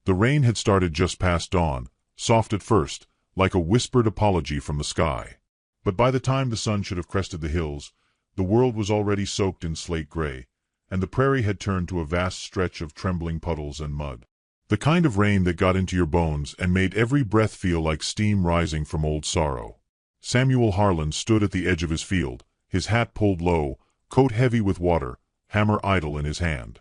The rain had started just past dawn, soft at first, like a whispered apology from the sky. But by the time the sun should have crested the hills, the world was already soaked in slate gray, and the prairie had turned to a vast stretch of trembling puddles and mud. The kind of rain that got into your bones and made every breath feel like steam rising from old sorrow. Samuel Harlan stood at the edge of his field, his hat pulled low, coat heavy with water, hammer idle in his hand.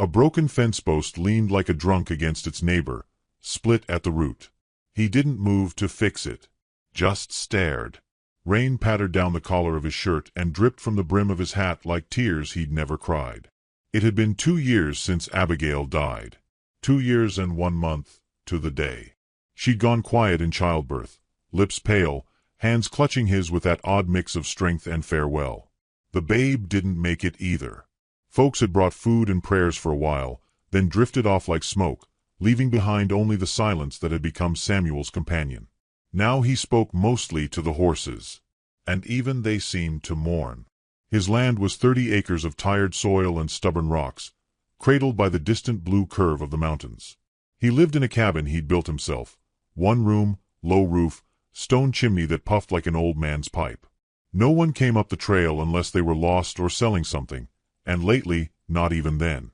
A broken fence post leaned like a drunk against its neighbor, split at the root. He didn't move to fix it, just stared. Rain pattered down the collar of his shirt and dripped from the brim of his hat like tears he'd never cried. It had been 2 years since Abigail died. 2 years and 1 month, to the day. She'd gone quiet in childbirth, lips pale, hands clutching his with that odd mix of strength and farewell. The babe didn't make it either. Folks had brought food and prayers for a while, then drifted off like smoke, leaving behind only the silence that had become Samuel's companion. Now he spoke mostly to the horses, and even they seemed to mourn. His land was 30 acres of tired soil and stubborn rocks, cradled by the distant blue curve of the mountains. He lived in a cabin he'd built himself, 1 room, low roof, stone chimney that puffed like an old man's pipe. No one came up the trail unless they were lost or selling something, and lately, not even then.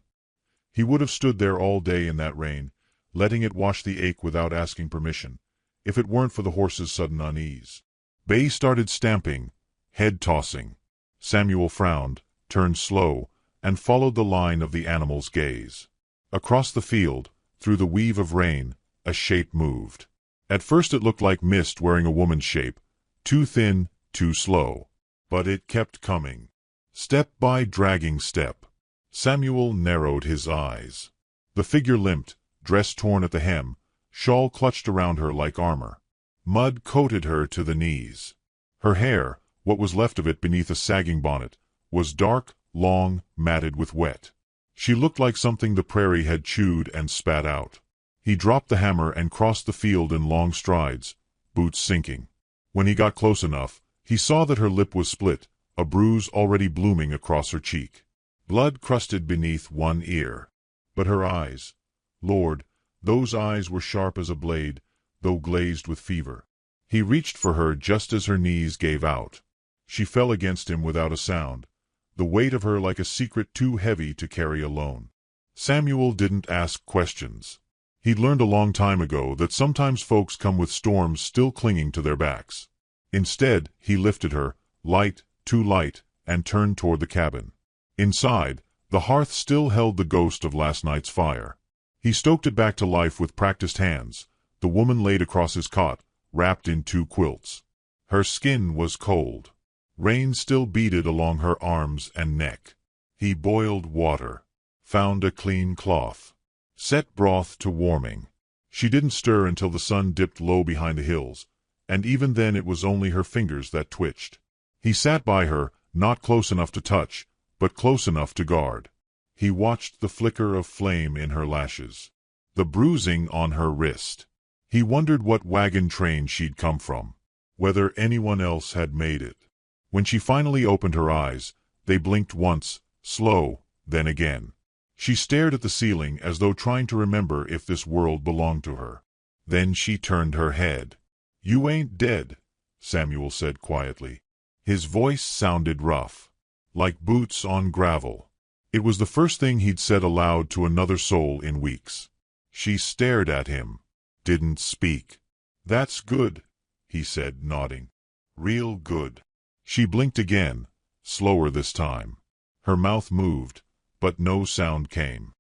He would have stood there all day in that rain, letting it wash the ache without asking permission, if it weren't for the horses' sudden unease. Bay started stamping, head tossing. Samuel frowned, turned slow, and followed the line of the animal's gaze. Across the field, through the weave of rain, a shape moved. At first it looked like mist wearing a woman's shape, too thin, too slow. But it kept coming. Step by dragging step. Samuel narrowed his eyes. The figure limped, dress torn at the hem, shawl clutched around her like armor. Mud coated her to the knees. Her hair, what was left of it beneath a sagging bonnet, was dark, long, matted with wet. She looked like something the prairie had chewed and spat out. He dropped the hammer and crossed the field in long strides, boots sinking. When he got close enough, he saw that her lip was split, a bruise already blooming across her cheek. Blood crusted beneath one ear. But her eyes, Lord, those eyes were sharp as a blade, though glazed with fever. He reached for her just as her knees gave out. She fell against him without a sound, the weight of her like a secret too heavy to carry alone. Samuel didn't ask questions. He'd learned a long time ago that sometimes folks come with storms still clinging to their backs. Instead, he lifted her, light, too light, and turned toward the cabin. Inside, the hearth still held the ghost of last night's fire. He stoked it back to life with practiced hands. The woman laid across his cot, wrapped in 2 quilts. Her skin was cold. Rain still beaded along her arms and neck. He boiled water, found a clean cloth, set broth to warming. She didn't stir until the sun dipped low behind the hills, and even then it was only her fingers that twitched. He sat by her, not close enough to touch, but close enough to guard. He watched the flicker of flame in her lashes, the bruising on her wrist. He wondered what wagon train she'd come from, whether anyone else had made it. When she finally opened her eyes, they blinked once, slow, then again. She stared at the ceiling as though trying to remember if this world belonged to her. Then she turned her head. "You ain't dead," Samuel said quietly. His voice sounded rough, like boots on gravel. It was the first thing he'd said aloud to another soul in weeks. She stared at him, didn't speak. "That's good," he said, nodding. "Real good." She blinked again, slower this time. Her mouth moved, but no sound came.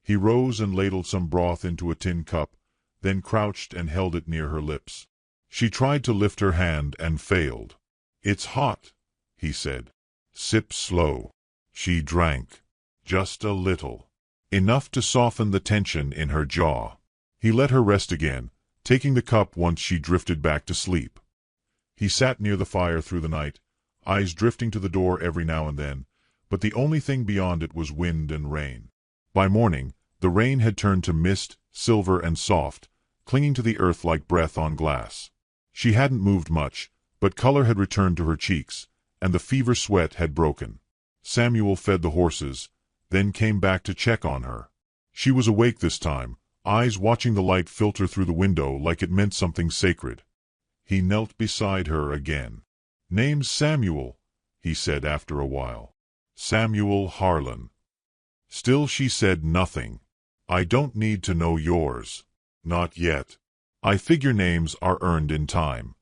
He rose and ladled some broth into a tin cup, then crouched and held it near her lips. She tried to lift her hand and failed. "It's hot," he said. "Sip slow." She drank. Just a little. Enough to soften the tension in her jaw. He let her rest again, taking the cup once she drifted back to sleep. He sat near the fire through the night, eyes drifting to the door every now and then, but the only thing beyond it was wind and rain. By morning, the rain had turned to mist, silver and soft, clinging to the earth like breath on glass. She hadn't moved much, but color had returned to her cheeks, and the fever sweat had broken. Samuel fed the horses, then came back to check on her. She was awake this time, eyes watching the light filter through the window like it meant something sacred. He knelt beside her again. "Name's Samuel," he said after a while. "Samuel Harlan." Still she said nothing. "I don't need to know yours. Not yet. I figure names are earned in time."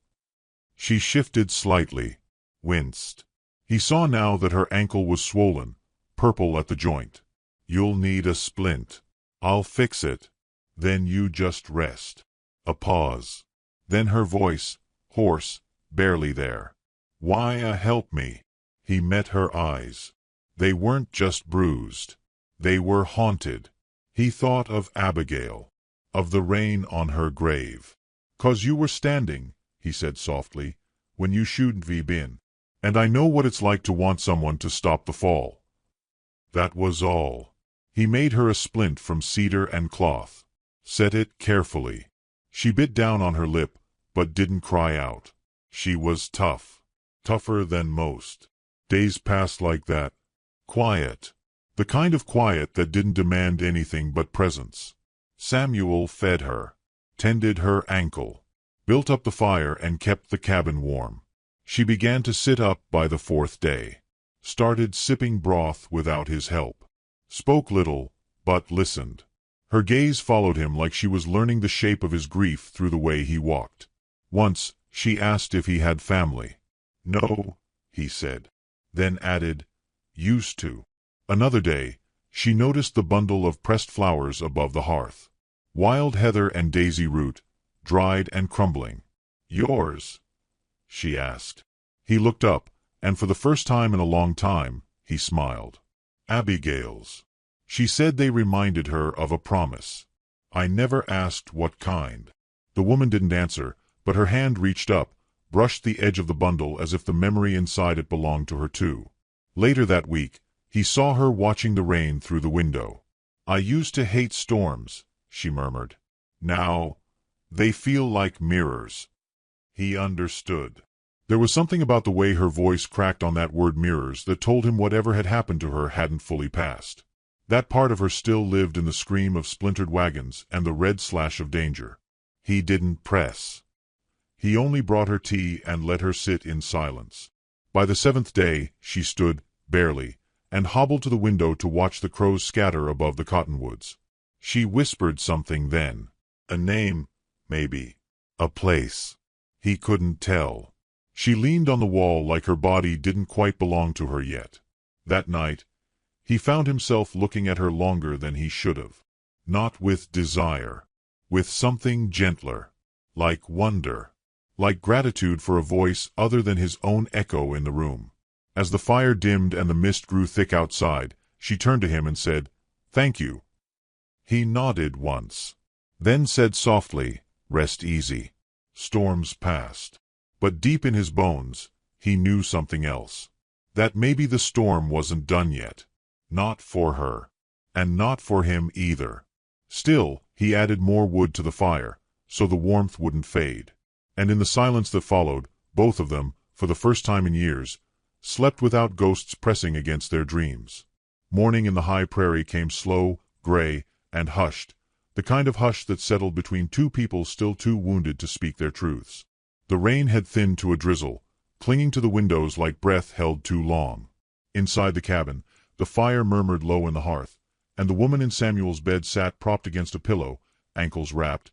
She shifted slightly, winced. He saw now that her ankle was swollen, purple at the joint. "You'll need a splint. I'll fix it. Then you just rest." A pause. Then her voice, hoarse, barely there. "Why, help me." He met her eyes. They weren't just bruised. They were haunted. He thought of Abigail, of the rain on her grave. "'Cause you were standing," he said softly, "when you shouldn't have been. And I know what it's like to want someone to stop the fall." That was all. He made her a splint from cedar and cloth. Set it carefully. She bit down on her lip, but didn't cry out. She was tough. Tougher than most. Days passed like that. Quiet. The kind of quiet that didn't demand anything but presence. Samuel fed her, tended her ankle, built up the fire and kept the cabin warm. She began to sit up by the fourth day. Started sipping broth without his help. Spoke little, but listened. Her gaze followed him like she was learning the shape of his grief through the way he walked. Once, she asked if he had family. "No," he said. Then added, "Used to." Another day, she noticed the bundle of pressed flowers above the hearth. Wild heather and daisy root, dried and crumbling. "Yours?" she asked. He looked up, and for the first time in a long time, he smiled. "Abigail's." She said they reminded her of a promise. "I never asked what kind." The woman didn't answer, but her hand reached up, brushed the edge of the bundle as if the memory inside it belonged to her too. Later that week, he saw her watching the rain through the window. "I used to hate storms," she murmured. "Now, they feel like mirrors." He understood. There was something about the way her voice cracked on that word mirrors that told him whatever had happened to her hadn't fully passed. That part of her still lived in the scream of splintered wagons and the red slash of danger. He didn't press. He only brought her tea and let her sit in silence. By the seventh day, she stood, barely, and hobbled to the window to watch the crows scatter above the cottonwoods. She whispered something then. A name, maybe. A place. He couldn't tell. She leaned on the wall like her body didn't quite belong to her yet. That night, he found himself looking at her longer than he should have. Not with desire. With something gentler. Like wonder. Like gratitude for a voice other than his own echo in the room. As the fire dimmed and the mist grew thick outside, she turned to him and said, "Thank you." He nodded once. Then said softly, "Rest easy." Storms passed. But deep in his bones, he knew something else. That maybe the storm wasn't done yet. Not for her. And not for him either. Still, he added more wood to the fire, so the warmth wouldn't fade. And in the silence that followed, both of them, for the first time in years, slept without ghosts pressing against their dreams. Morning in the high prairie came slow, gray, and hushed, the kind of hush that settled between two people still too wounded to speak their truths. The rain had thinned to a drizzle, clinging to the windows like breath held too long. Inside the cabin, the fire murmured low in the hearth, and the woman in Samuel's bed sat propped against a pillow, ankles wrapped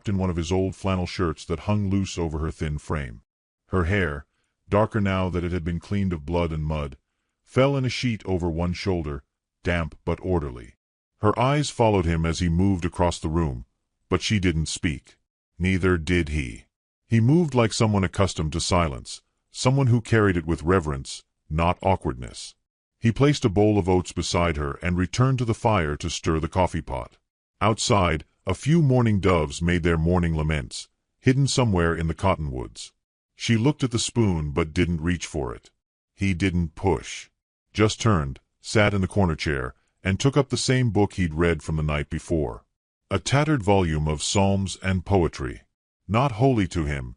in one of his old flannel shirts that hung loose over her thin frame. Her hair, darker now that it had been cleaned of blood and mud, fell in a sheet over one shoulder, damp but orderly. Her eyes followed him as he moved across the room, but she didn't speak. Neither did he. He moved like someone accustomed to silence, someone who carried it with reverence, not awkwardness. He placed a bowl of oats beside her and returned to the fire to stir the coffee pot. Outside, a few mourning doves made their morning laments, hidden somewhere in the cottonwoods. She looked at the spoon but didn't reach for it. He didn't push. Just turned, sat in the corner chair, and took up the same book he'd read from the night before. A tattered volume of psalms and poetry. Not holy to him,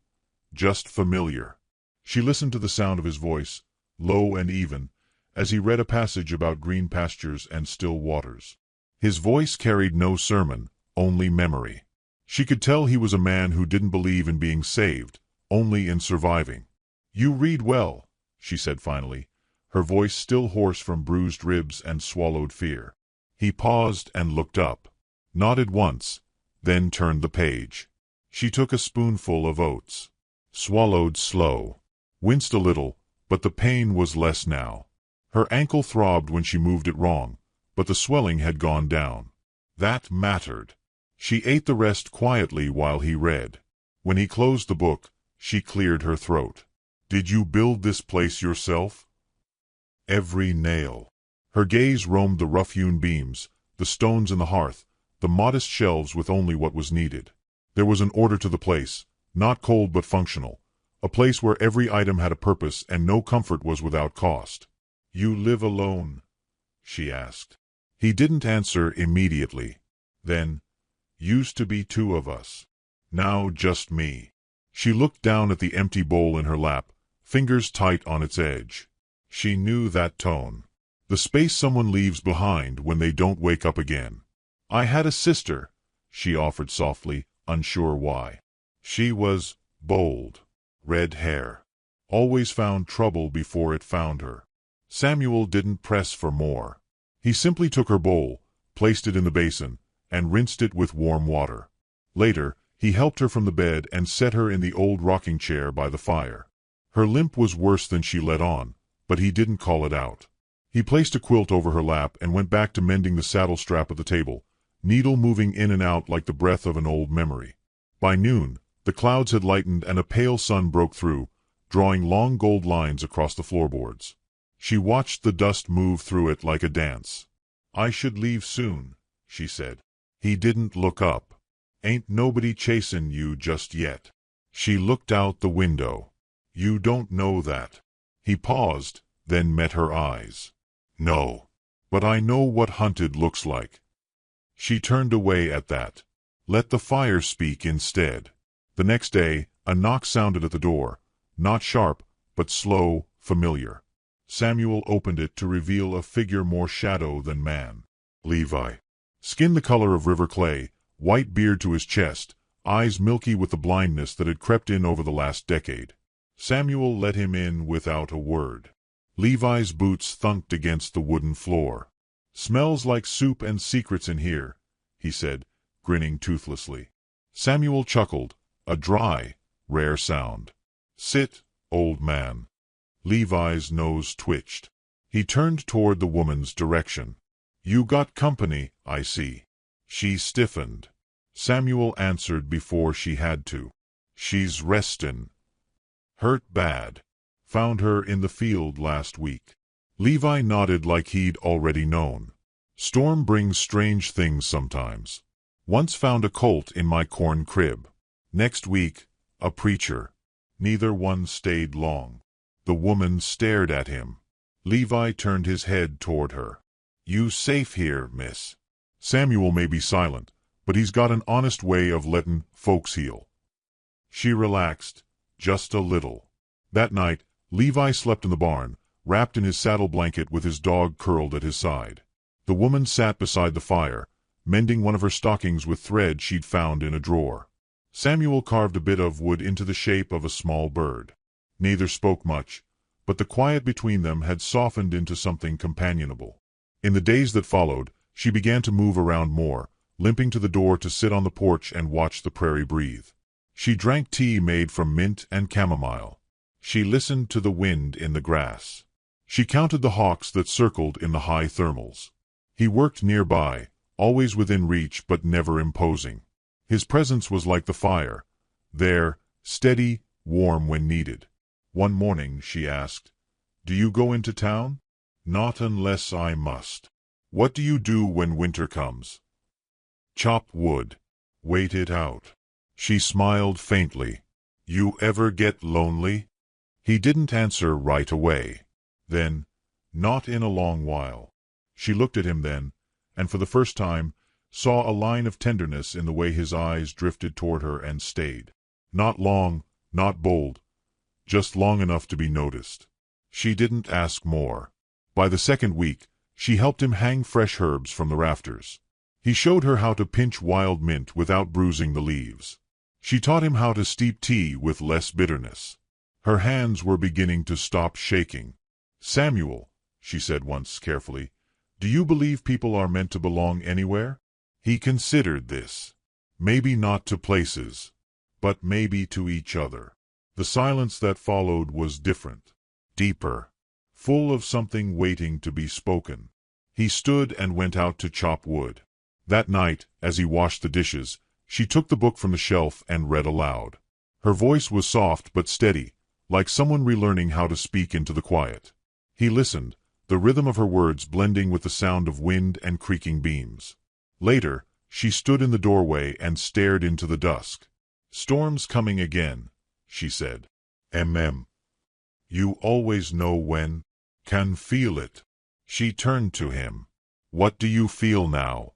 just familiar. She listened to the sound of his voice, low and even, as he read a passage about green pastures and still waters. His voice carried no sermon, only memory. She could tell he was a man who didn't believe in being saved, only in surviving. "You read well," she said finally, her voice still hoarse from bruised ribs and swallowed fear. He paused and looked up, nodded once, then turned the page. She took a spoonful of oats, swallowed slow, winced a little, but the pain was less now. Her ankle throbbed when she moved it wrong, but the swelling had gone down. That mattered. She ate the rest quietly while he read. When he closed the book, she cleared her throat. "Did you build this place yourself?" "Every nail." Her gaze roamed the rough-hewn beams, the stones in the hearth, the modest shelves with only what was needed. There was an order to the place, not cold but functional, a place where every item had a purpose and no comfort was without cost. "You live alone?" she asked. He didn't answer immediately. Then, "Used to be two of us. Now just me." She looked down at the empty bowl in her lap, fingers tight on its edge. She knew that tone. The space someone leaves behind when they don't wake up again. "I had a sister," she offered softly, unsure why. She was bold. Red hair. Always found trouble before it found her. Samuel didn't press for more. He simply took her bowl, placed it in the basin, and rinsed it with warm water. Later, he helped her from the bed and set her in the old rocking chair by the fire. Her limp was worse than she let on, but he didn't call it out. He placed a quilt over her lap and went back to mending the saddle strap at the table, needle moving in and out like the breath of an old memory. By noon, the clouds had lightened and a pale sun broke through, drawing long gold lines across the floorboards. She watched the dust move through it like a dance. "I should leave soon," she said. He didn't look up. "Ain't nobody chasin' you just yet." She looked out the window. "You don't know that." He paused, then met her eyes. "No. But I know what hunted looks like." She turned away at that. Let the fire speak instead. The next day, a knock sounded at the door, not sharp, but slow, familiar. Samuel opened it to reveal a figure more shadow than man. Levi. Skin the color of river clay, white beard to his chest, eyes milky with the blindness that had crept in over the last decade. Samuel let him in without a word. Levi's boots thunked against the wooden floor. "Smells like soup and secrets in here," he said, grinning toothlessly. Samuel chuckled, a dry, rare sound. "Sit, old man." Levi's nose twitched. He turned toward the woman's direction. "You got company, I see." She stiffened. Samuel answered before she had to. "She's restin'. Hurt bad. Found her in the field last week." Levi nodded like he'd already known. "Storm brings strange things sometimes. Once found a colt in my corn crib. Next week, a preacher. Neither one stayed long." The woman stared at him. Levi turned his head toward her. "You safe here, miss?" "Samuel may be silent, but he's got an honest way of lettin' folks heal." She relaxed, just a little. That night, Levi slept in the barn, wrapped in his saddle blanket with his dog curled at his side. The woman sat beside the fire, mending one of her stockings with thread she'd found in a drawer. Samuel carved a bit of wood into the shape of a small bird. Neither spoke much, but the quiet between them had softened into something companionable. In the days that followed, she began to move around more, limping to the door to sit on the porch and watch the prairie breathe. She drank tea made from mint and chamomile. She listened to the wind in the grass. She counted the hawks that circled in the high thermals. He worked nearby, always within reach but never imposing. His presence was like the fire, there, steady, warm when needed. One morning she asked, "Do you go into town?" "Not unless I must." "What do you do when winter comes?" "Chop wood. Wait it out." She smiled faintly. "You ever get lonely?" He didn't answer right away. Then, "Not in a long while." She looked at him then, and for the first time, saw a line of tenderness in the way his eyes drifted toward her and stayed. Not long, not bold, just long enough to be noticed. She didn't ask more. By the second week, she helped him hang fresh herbs from the rafters. He showed her how to pinch wild mint without bruising the leaves. She taught him how to steep tea with less bitterness. Her hands were beginning to stop shaking. "Samuel," she said once carefully, "do you believe people are meant to belong anywhere?" He considered this. Maybe not to places, but maybe to each other. The silence that followed was different, deeper, full of something waiting to be spoken. He stood and went out to chop wood. That night, as he washed the dishes, she took the book from the shelf and read aloud. Her voice was soft but steady, like someone relearning how to speak into the quiet. He listened, the rhythm of her words blending with the sound of wind and creaking beams. Later, she stood in the doorway and stared into the dusk. "Storm's coming again," she said. You always know when. Can feel it." She turned to him. "What do you feel now?"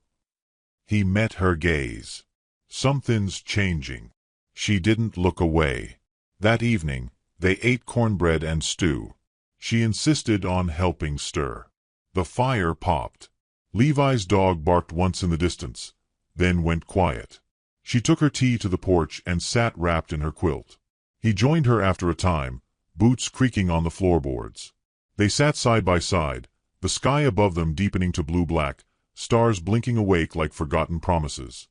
He met her gaze. "Something's changing." She didn't look away. That evening, they ate cornbread and stew. She insisted on helping stir. The fire popped. Levi's dog barked once in the distance, then went quiet. She took her tea to the porch and sat wrapped in her quilt. He joined her after a time, boots creaking on the floorboards. They sat side by side, the sky above them deepening to blue-black, stars blinking awake like forgotten promises.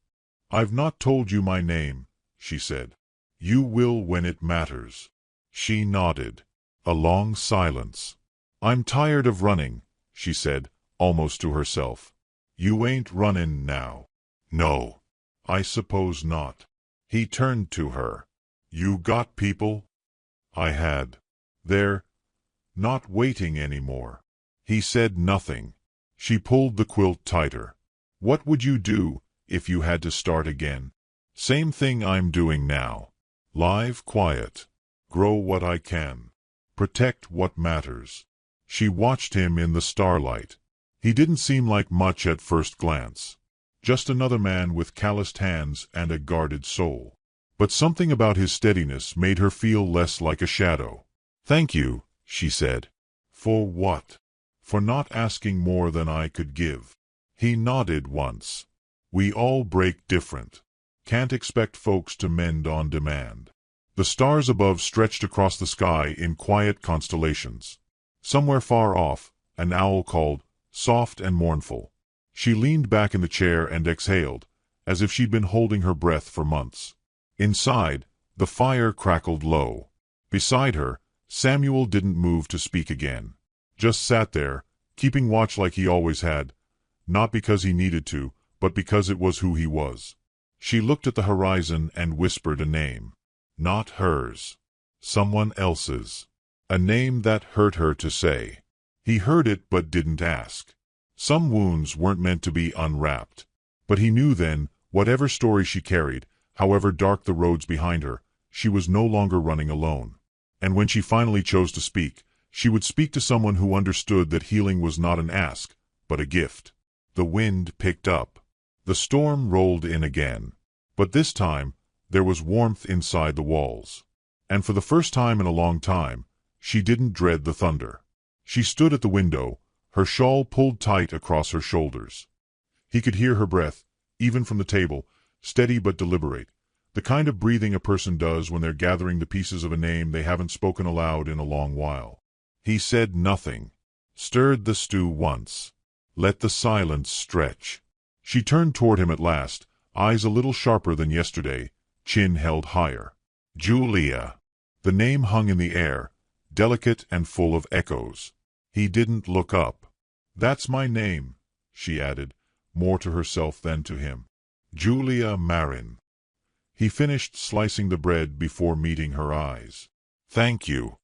"I've not told you my name," she said. "You will when it matters." She nodded. A long silence. "I'm tired of running," she said, almost to herself. "You ain't runnin' now." "No, I suppose not." He turned to her. "You got people?" "I had. They're not waiting anymore." He said nothing. She pulled the quilt tighter. "What would you do if you had to start again?" "Same thing I'm doing now. Live quiet. Grow what I can. Protect what matters." She watched him in the starlight. He didn't seem like much at first glance. Just another man with calloused hands and a guarded soul. But something about his steadiness made her feel less like a shadow. "Thank you," she said. "For what?" "For not asking more than I could give." He nodded once. "We all break different. Can't expect folks to mend on demand." The stars above stretched across the sky in quiet constellations. Somewhere far off, an owl called, soft and mournful. She leaned back in the chair and exhaled, as if she'd been holding her breath for months. Inside, the fire crackled low. Beside her, Samuel didn't move to speak again. Just sat there, keeping watch like he always had, not because he needed to, but because it was who he was. She looked at the horizon and whispered a name. Not hers. Someone else's. A name that hurt her to say. He heard it but didn't ask. Some wounds weren't meant to be unwrapped. But he knew then, whatever story she carried, however dark the roads behind her, she was no longer running alone. And when she finally chose to speak, she would speak to someone who understood that healing was not an ask, but a gift. The wind picked up. The storm rolled in again. But this time, there was warmth inside the walls. And for the first time in a long time, she didn't dread the thunder. She stood at the window, her shawl pulled tight across her shoulders. He could hear her breath, even from the table, steady but deliberate, the kind of breathing a person does when they're gathering the pieces of a name they haven't spoken aloud in a long while. He said nothing, stirred the stew once, let the silence stretch. She turned toward him at last, eyes a little sharper than yesterday, chin held higher. "Julia." The name hung in the air, delicate and full of echoes. He didn't look up. "That's my name," she added, more to herself than to him. "Julia Marin." He finished slicing the bread before meeting her eyes. "Thank you."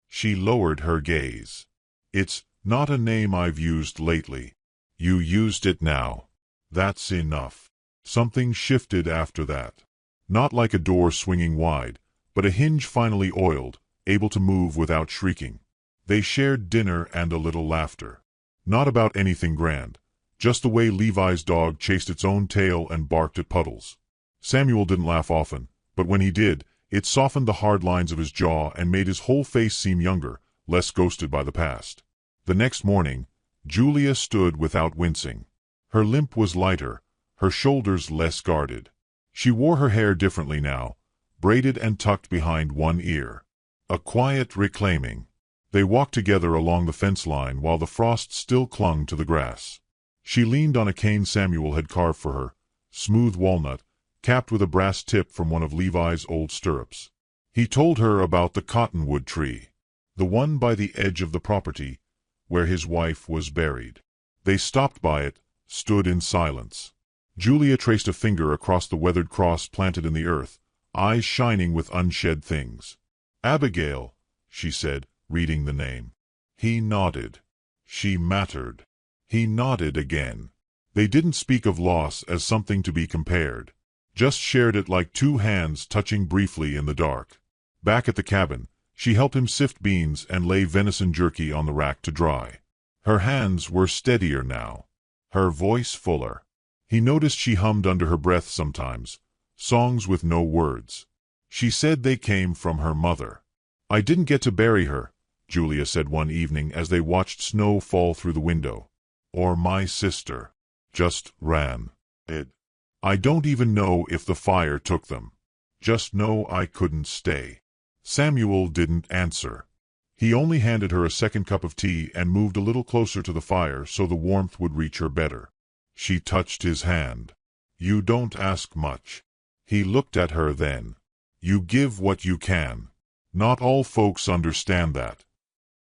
She lowered her gaze. "It's not a name I've used lately." "You used it now. That's enough." Something shifted after that. Not like a door swinging wide, but a hinge finally oiled, able to move without shrieking. They shared dinner and a little laughter. Not about anything grand, just the way Levi's dog chased its own tail and barked at puddles. Samuel didn't laugh often, but when he did, it softened the hard lines of his jaw and made his whole face seem younger, less ghosted by the past. The next morning, Julia stood without wincing. Her limp was lighter, her shoulders less guarded. She wore her hair differently now, braided and tucked behind one ear. A quiet reclaiming. They walked together along the fence line while the frost still clung to the grass. She leaned on a cane Samuel had carved for her, smooth walnut, capped with a brass tip from one of Levi's old stirrups. He told her about the cottonwood tree, the one by the edge of the property, where his wife was buried. They stopped by it, stood in silence. Julia traced a finger across the weathered cross planted in the earth, eyes shining with unshed things. "Abigail," she said, reading the name. He nodded. She mattered. He nodded again. They didn't speak of loss as something to be compared, just shared it like two hands touching briefly in the dark. Back at the cabin, she helped him sift beans and lay venison jerky on the rack to dry. Her hands were steadier now, her voice fuller. He noticed she hummed under her breath sometimes, songs with no words. She said they came from her mother. "I didn't get to bury her," Julia said one evening as they watched snow fall through the window. "Or my sister. Just ran. I don't even know if the fire took them. Just know I couldn't stay." Samuel didn't answer. He only handed her a second cup of tea and moved a little closer to the fire so the warmth would reach her better. She touched his hand. "You don't ask much." He looked at her then. "You give what you can. Not all folks understand that."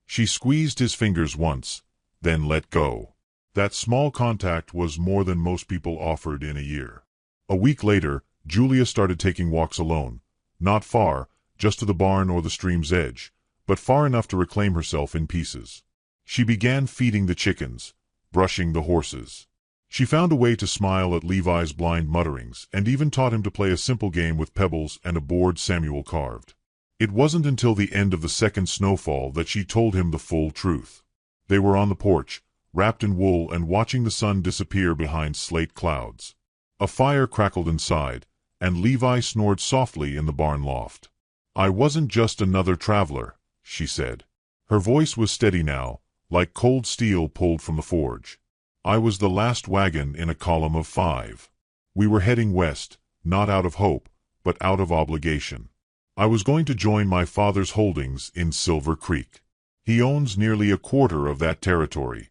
She squeezed his fingers once, then let go. That small contact was more than most people offered in a year. A week later, Julia started taking walks alone. Not far, just to the barn or the stream's edge, but far enough to reclaim herself in pieces. She began feeding the chickens, brushing the horses. She found a way to smile at Levi's blind mutterings, and even taught him to play a simple game with pebbles and a board Samuel carved. It wasn't until the end of the second snowfall that she told him the full truth. They were on the porch, wrapped in wool and watching the sun disappear behind slate clouds. A fire crackled inside, and Levi snored softly in the barn loft. "I wasn't just another traveler," she said. Her voice was steady now, like cold steel pulled from the forge. "I was the last wagon in a column of 5. We were heading west, not out of hope, but out of obligation. I was going to join my father's holdings in Silver Creek. He owns nearly a quarter of that territory."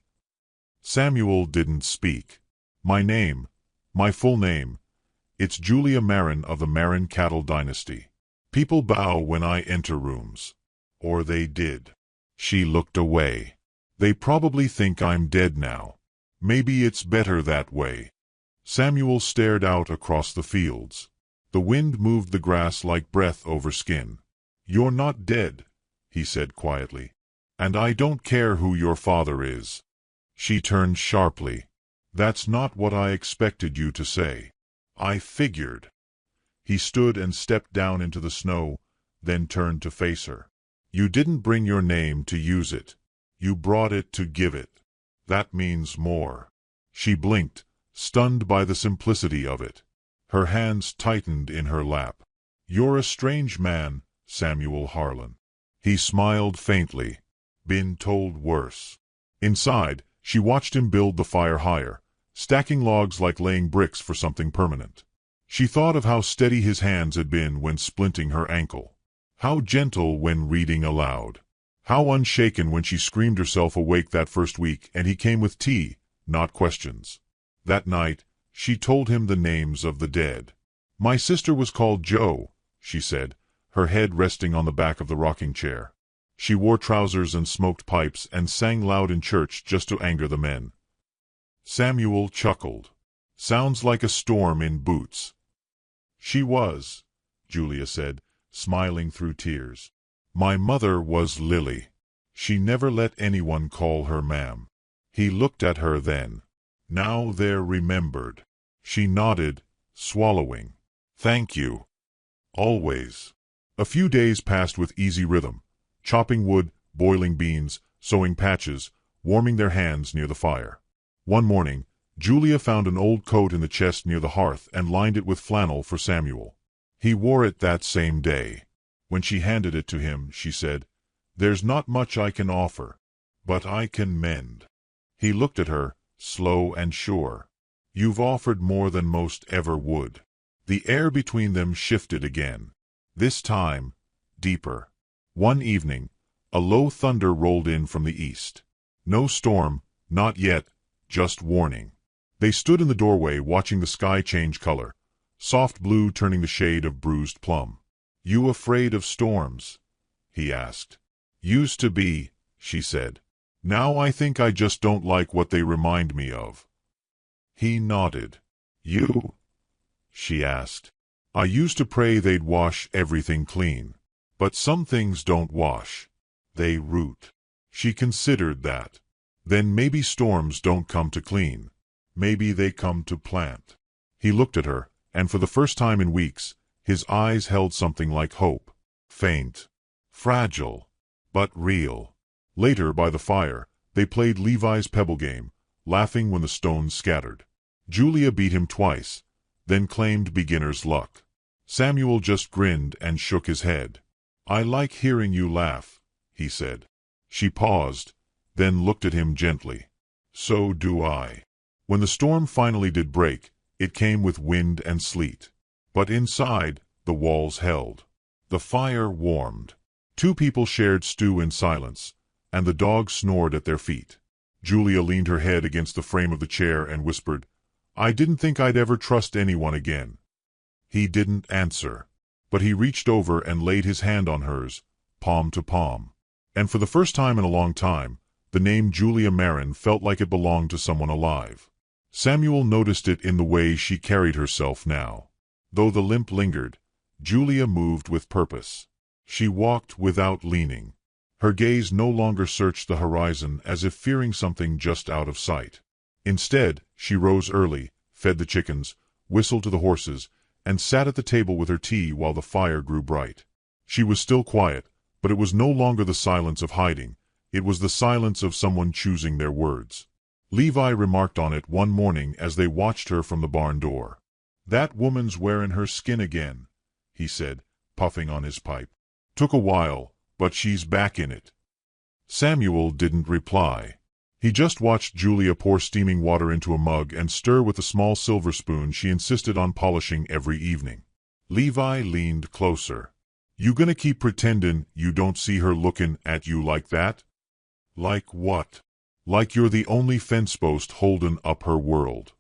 Samuel didn't speak. My full name, it's Julia Marin of the Marin cattle dynasty. People bow when I enter rooms. Or they did." She looked away. "They probably think I'm dead now. Maybe it's better that way." Samuel stared out across the fields. The wind moved the grass like breath over skin. "You're not dead," he said quietly. "And I don't care who your father is." She turned sharply. "That's not what I expected you to say." "I figured." He stood and stepped down into the snow, then turned to face her. "You didn't bring your name to use it. You brought it to give it. That means more." She blinked, stunned by the simplicity of it. Her hands tightened in her lap. "You're a strange man, Samuel Harlan." He smiled faintly. "Been told worse." Inside, she watched him build the fire higher, stacking logs like laying bricks for something permanent. She thought of how steady his hands had been when splinting her ankle. How gentle when reading aloud. How unshaken when she screamed herself awake that first week and he came with tea, not questions. That night, she told him the names of the dead. "My sister was called Jo," she said, her head resting on the back of the rocking chair. She wore trousers and smoked pipes and sang loud in church just to anger the men. Samuel chuckled. "Sounds like a storm in boots." "She was," Julia said, smiling through tears. "My mother was Lily. She never let anyone call her ma'am." He looked at her then. "Now they're remembered." She nodded, swallowing. "Thank you. Always." A few days passed with easy rhythm, chopping wood, boiling beans, sewing patches, warming their hands near the fire. One morning, Julia found an old coat in the chest near the hearth and lined it with flannel for Samuel. He wore it that same day. When she handed it to him, she said, "There's not much I can offer, but I can mend." He looked at her, slow and sure. You've offered more than most ever would. The air between them shifted again. This time, deeper. One evening, a low thunder rolled in from the east. No storm, not yet, just warning. They stood in the doorway watching the sky change color, soft blue turning the shade of bruised plum. "You afraid of storms?" he asked. "Used to be," she said. "Now I think I just don't like what they remind me of." He nodded. "You?" she asked. "I used to pray they'd wash everything clean. But some things don't wash. They root." She considered that. Then maybe storms don't come to clean. Maybe they come to plant. He looked at her, and for the first time in weeks, his eyes held something like hope. Faint. Fragile. But real. Later, by the fire, they played Levi's pebble game, laughing when the stones scattered. Julia beat him twice, then claimed beginner's luck. Samuel just grinned and shook his head. "I like hearing you laugh," he said. She paused, then looked at him gently. "So do I." When the storm finally did break, it came with wind and sleet. But inside, the walls held. The fire warmed. Two people shared stew in silence, and the dog snored at their feet. Julia leaned her head against the frame of the chair and whispered, "I didn't think I'd ever trust anyone again." He didn't answer, but he reached over and laid his hand on hers, palm to palm. And for the first time in a long time, the name Julia Marin felt like it belonged to someone alive. Samuel noticed it in the way she carried herself now. Though the limp lingered, Julia moved with purpose. She walked without leaning. Her gaze no longer searched the horizon as if fearing something just out of sight. Instead, she rose early, fed the chickens, whistled to the horses, and sat at the table with her tea while the fire grew bright. She was still quiet, but it was no longer the silence of hiding. It was the silence of someone choosing their words. Levi remarked on it one morning as they watched her from the barn door. "That woman's wearing her skin again," he said, puffing on his pipe. "Took a while, but she's back in it." Samuel didn't reply. He just watched Julia pour steaming water into a mug and stir with the small silver spoon she insisted on polishing every evening. Levi leaned closer. "You gonna keep pretending you don't see her looking at you like that?" "Like what?" "Like you're the only fence post holding up her world."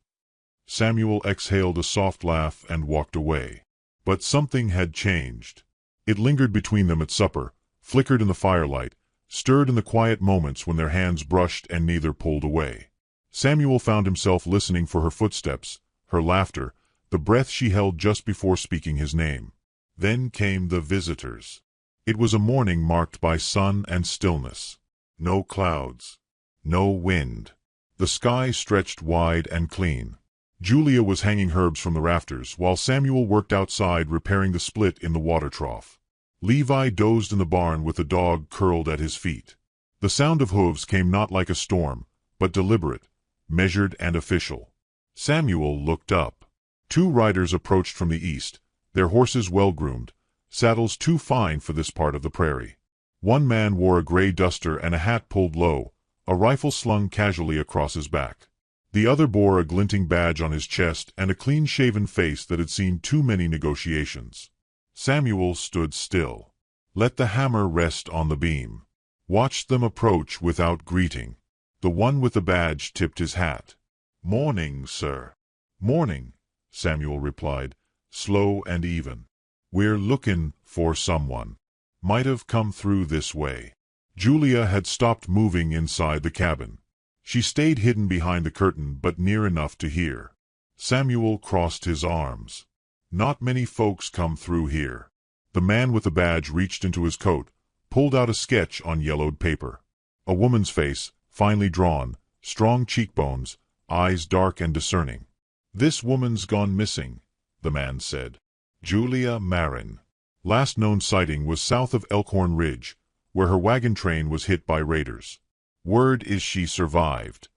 Samuel exhaled a soft laugh and walked away. But something had changed. It lingered between them at supper, flickered in the firelight, stirred in the quiet moments when their hands brushed and neither pulled away. Samuel found himself listening for her footsteps, her laughter, the breath she held just before speaking his name. Then came the visitors. It was a morning marked by sun and stillness. No clouds. No wind. The sky stretched wide and clean. Julia was hanging herbs from the rafters, while Samuel worked outside repairing the split in the water trough. Levi dozed in the barn with the dog curled at his feet. The sound of hooves came not like a storm, but deliberate, measured and official. Samuel looked up. Two riders approached from the east, their horses well-groomed, saddles too fine for this part of the prairie. One man wore a gray duster and a hat pulled low, a rifle slung casually across his back. The other bore a glinting badge on his chest and a clean-shaven face that had seen too many negotiations. Samuel stood still. Let the hammer rest on the beam. Watched them approach without greeting. The one with the badge tipped his hat. "Morning, sir." "Morning," Samuel replied, slow and even. "We're looking for someone. Might have come through this way." Julia had stopped moving inside the cabin. She stayed hidden behind the curtain but near enough to hear. Samuel crossed his arms. "Not many folks come through here." The man with the badge reached into his coat, pulled out a sketch on yellowed paper. A woman's face, finely drawn, strong cheekbones, eyes dark and discerning. "This woman's gone missing," the man said. "Julia Marin. Last known sighting was south of Elkhorn Ridge, where her wagon train was hit by raiders. Word is she survived."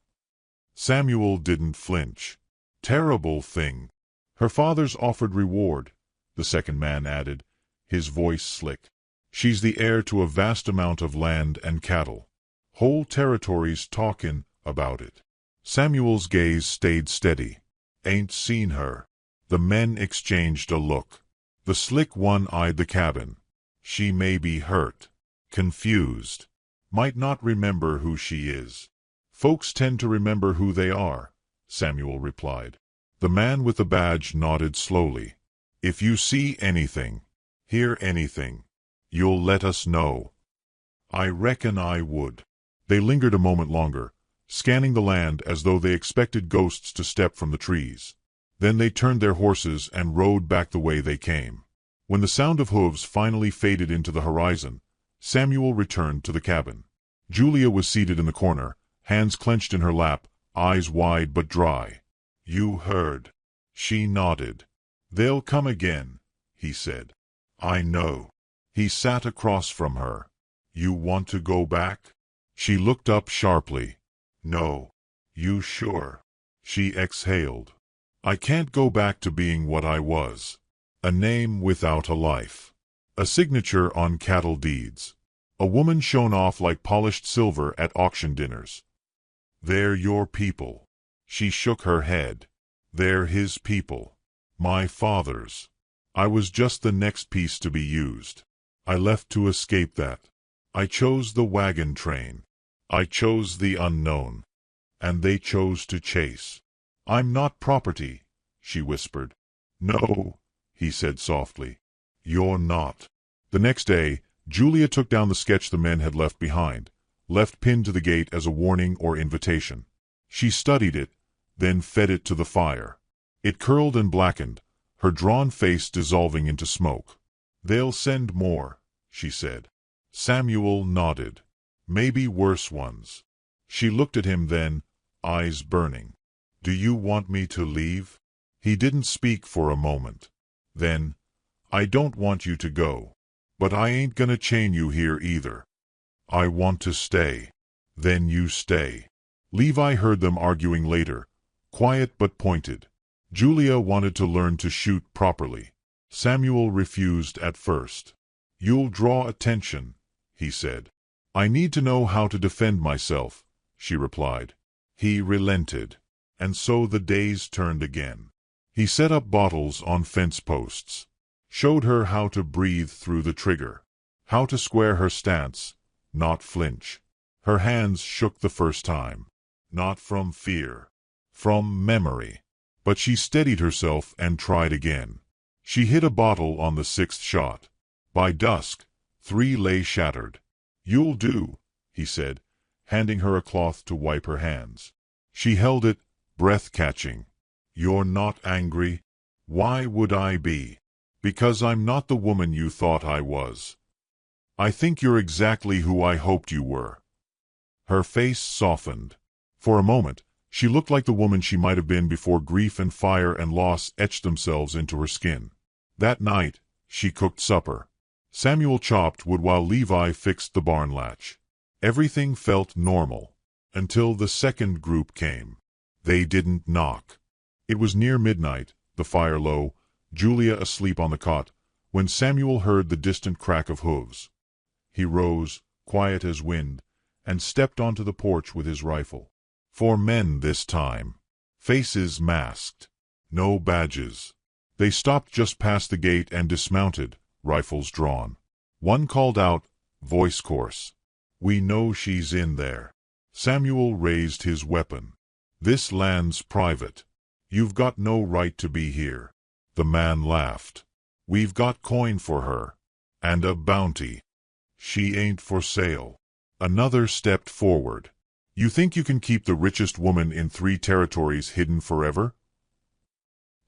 Samuel didn't flinch. "Terrible thing." "Her father's offered reward," the second man added, his voice slick. "She's the heir to a vast amount of land and cattle. Whole territories talkin' about it." Samuel's gaze stayed steady. Ain't seen her. The men exchanged a look. The slick one eyed the cabin. She may be hurt. Confused. Might not remember who she is. Folks tend to remember who they are, Samuel replied. The man with the badge nodded slowly. If you see anything, hear anything, you'll let us know. I reckon I would. They lingered a moment longer, scanning the land as though they expected ghosts to step from the trees. Then they turned their horses and rode back the way they came. When the sound of hooves finally faded into the horizon, Samuel returned to the cabin. Julia was seated in the corner, hands clenched in her lap, eyes wide but dry. You heard. She nodded. They'll come again, he said. I know. He sat across from her. You want to go back? She looked up sharply. No. You sure? She exhaled. I can't go back to being what I was. A name without a life. A signature on cattle deeds. A woman shown off like polished silver at auction dinners. They're your people. She shook her head. They're his people. My father's. I was just the next piece to be used. I left to escape that. I chose the wagon train. I chose the unknown. And they chose to chase. I'm not property, she whispered. No, he said softly. You're not. The next day, Julia took down the sketch the men had left behind, left pinned to the gate as a warning or invitation. She studied it, then fed it to the fire. It curled and blackened, her drawn face dissolving into smoke. They'll send more, she said. Samuel nodded. Maybe worse ones. She looked at him then, eyes burning. Do you want me to leave? He didn't speak for a moment. Then, I don't want you to go. But I ain't gonna chain you here either. I want to stay. Then you stay. Levi heard them arguing later, quiet but pointed. Julia wanted to learn to shoot properly. Samuel refused at first. You'll draw attention, he said. I need to know how to defend myself, she replied. He relented. And so the days turned again. He set up bottles on fence posts. Showed her how to breathe through the trigger. How to square her stance, not flinch. Her hands shook the first time. Not from fear. From memory. But she steadied herself and tried again. She hit a bottle on the 6th shot. By dusk, 3 lay shattered. You'll do, he said, handing her a cloth to wipe her hands. She held it, breath-catching. You're not angry? Why would I be? Because I'm not the woman you thought I was. I think you're exactly who I hoped you were. Her face softened. For a moment, she looked like the woman she might have been before grief and fire and loss etched themselves into her skin. That night, she cooked supper. Samuel chopped wood while Levi fixed the barn latch. Everything felt normal. Until the second group came. They didn't knock. It was near midnight, the fire low, Julia asleep on the cot, when Samuel heard the distant crack of hooves. He rose, quiet as wind, and stepped onto the porch with his rifle. 4 men this time. Faces masked. No badges. They stopped just past the gate and dismounted, rifles drawn. One called out, voice coarse. We know she's in there. Samuel raised his weapon. This land's private. You've got no right to be here. The man laughed. We've got coin for her. And a bounty. She ain't for sale. Another stepped forward. You think you can keep the richest woman in 3 territories hidden forever?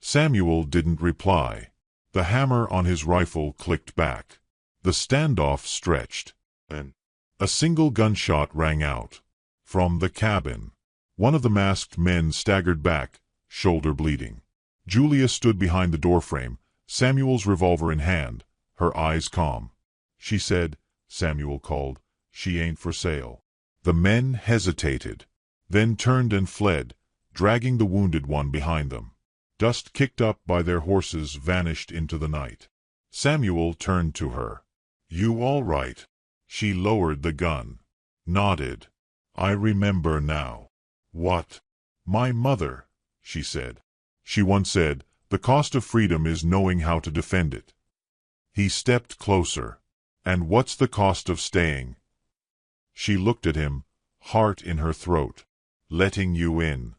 Samuel didn't reply. The hammer on his rifle clicked back. The standoff stretched. And a single gunshot rang out. From the cabin. One of the masked men staggered back, shoulder bleeding. Julia stood behind the doorframe, Samuel's revolver in hand, her eyes calm. She said, Samuel called, she ain't for sale. The men hesitated, then turned and fled, dragging the wounded one behind them. Dust kicked up by their horses vanished into the night. Samuel turned to her. You all right? She lowered the gun. Nodded. I remember now. What? My mother, she said. She once said, "The cost of freedom is knowing how to defend it." He stepped closer. "And what's the cost of staying?" She looked at him, heart in her throat. "Letting you in."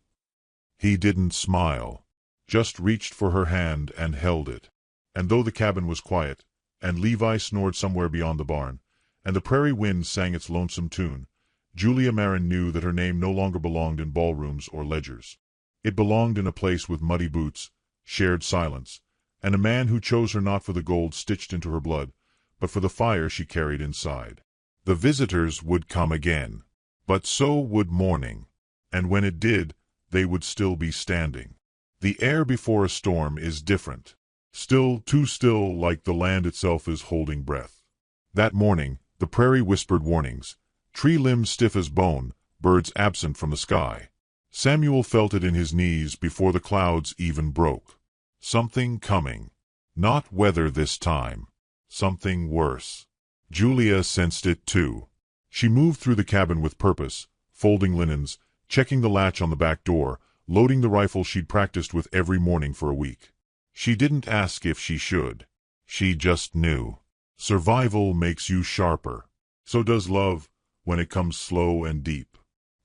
He didn't smile, just reached for her hand and held it. And though the cabin was quiet, and Levi snored somewhere beyond the barn, and the prairie wind sang its lonesome tune, Julia Marin knew that her name no longer belonged in ballrooms or ledgers. It belonged in a place with muddy boots, shared silence, and a man who chose her not for the gold stitched into her blood, but for the fire she carried inside. The visitors would come again, but so would morning, and when it did, they would still be standing. The air before a storm is different. Still, too still, like the land itself is holding breath. That morning, the prairie whispered warnings, tree limbs stiff as bone, birds absent from the sky. Samuel felt it in his knees before the clouds even broke. Something coming. Not weather this time. Something worse. Julia sensed it too. She moved through the cabin with purpose, folding linens, checking the latch on the back door, loading the rifle she'd practiced with every morning for a week. She didn't ask if she should. She just knew. Survival makes you sharper. So does love, when it comes slow and deep.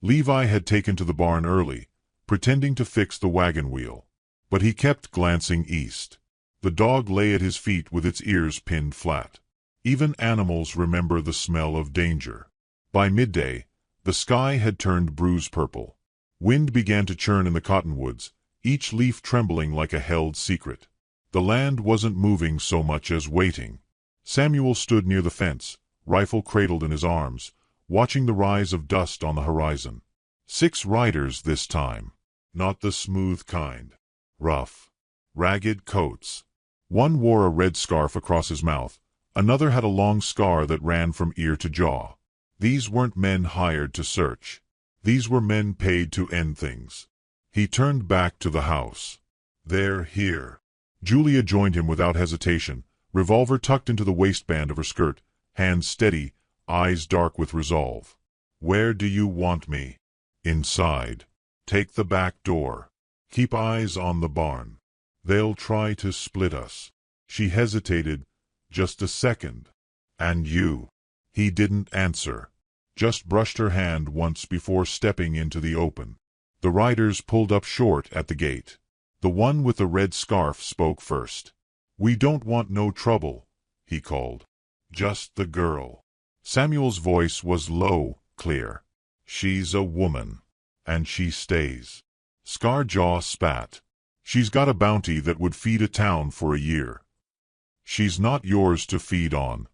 Levi had taken to the barn early, pretending to fix the wagon wheel. But he kept glancing east. The dog lay at his feet with its ears pinned flat. Even animals remember the smell of danger. By midday, the sky had turned bruise purple. Wind began to churn in the cottonwoods, each leaf trembling like a held secret. The land wasn't moving so much as waiting. Samuel stood near the fence, rifle cradled in his arms, watching the rise of dust on the horizon. 6 riders this time. Not the smooth kind. Rough, ragged coats. One wore a red scarf across his mouth, another had a long scar that ran from ear to jaw. These weren't men hired to search. These were men paid to end things. He turned back to the house. "They're here." Julia joined him without hesitation, revolver tucked into the waistband of her skirt, hands steady, eyes dark with resolve. "Where do you want me?" "Inside. Take the back door. Keep eyes on the barn. They'll try to split us." She hesitated, just a second. "And you?" He didn't answer, just brushed her hand once before stepping into the open. The riders pulled up short at the gate. The one with the red scarf spoke first. "We don't want no trouble," he called. "Just the girl." Samuel's voice was low, clear. "She's a woman. And she stays." Scarjaw spat. "She's got a bounty that would feed a town for a year. She's not yours to feed on."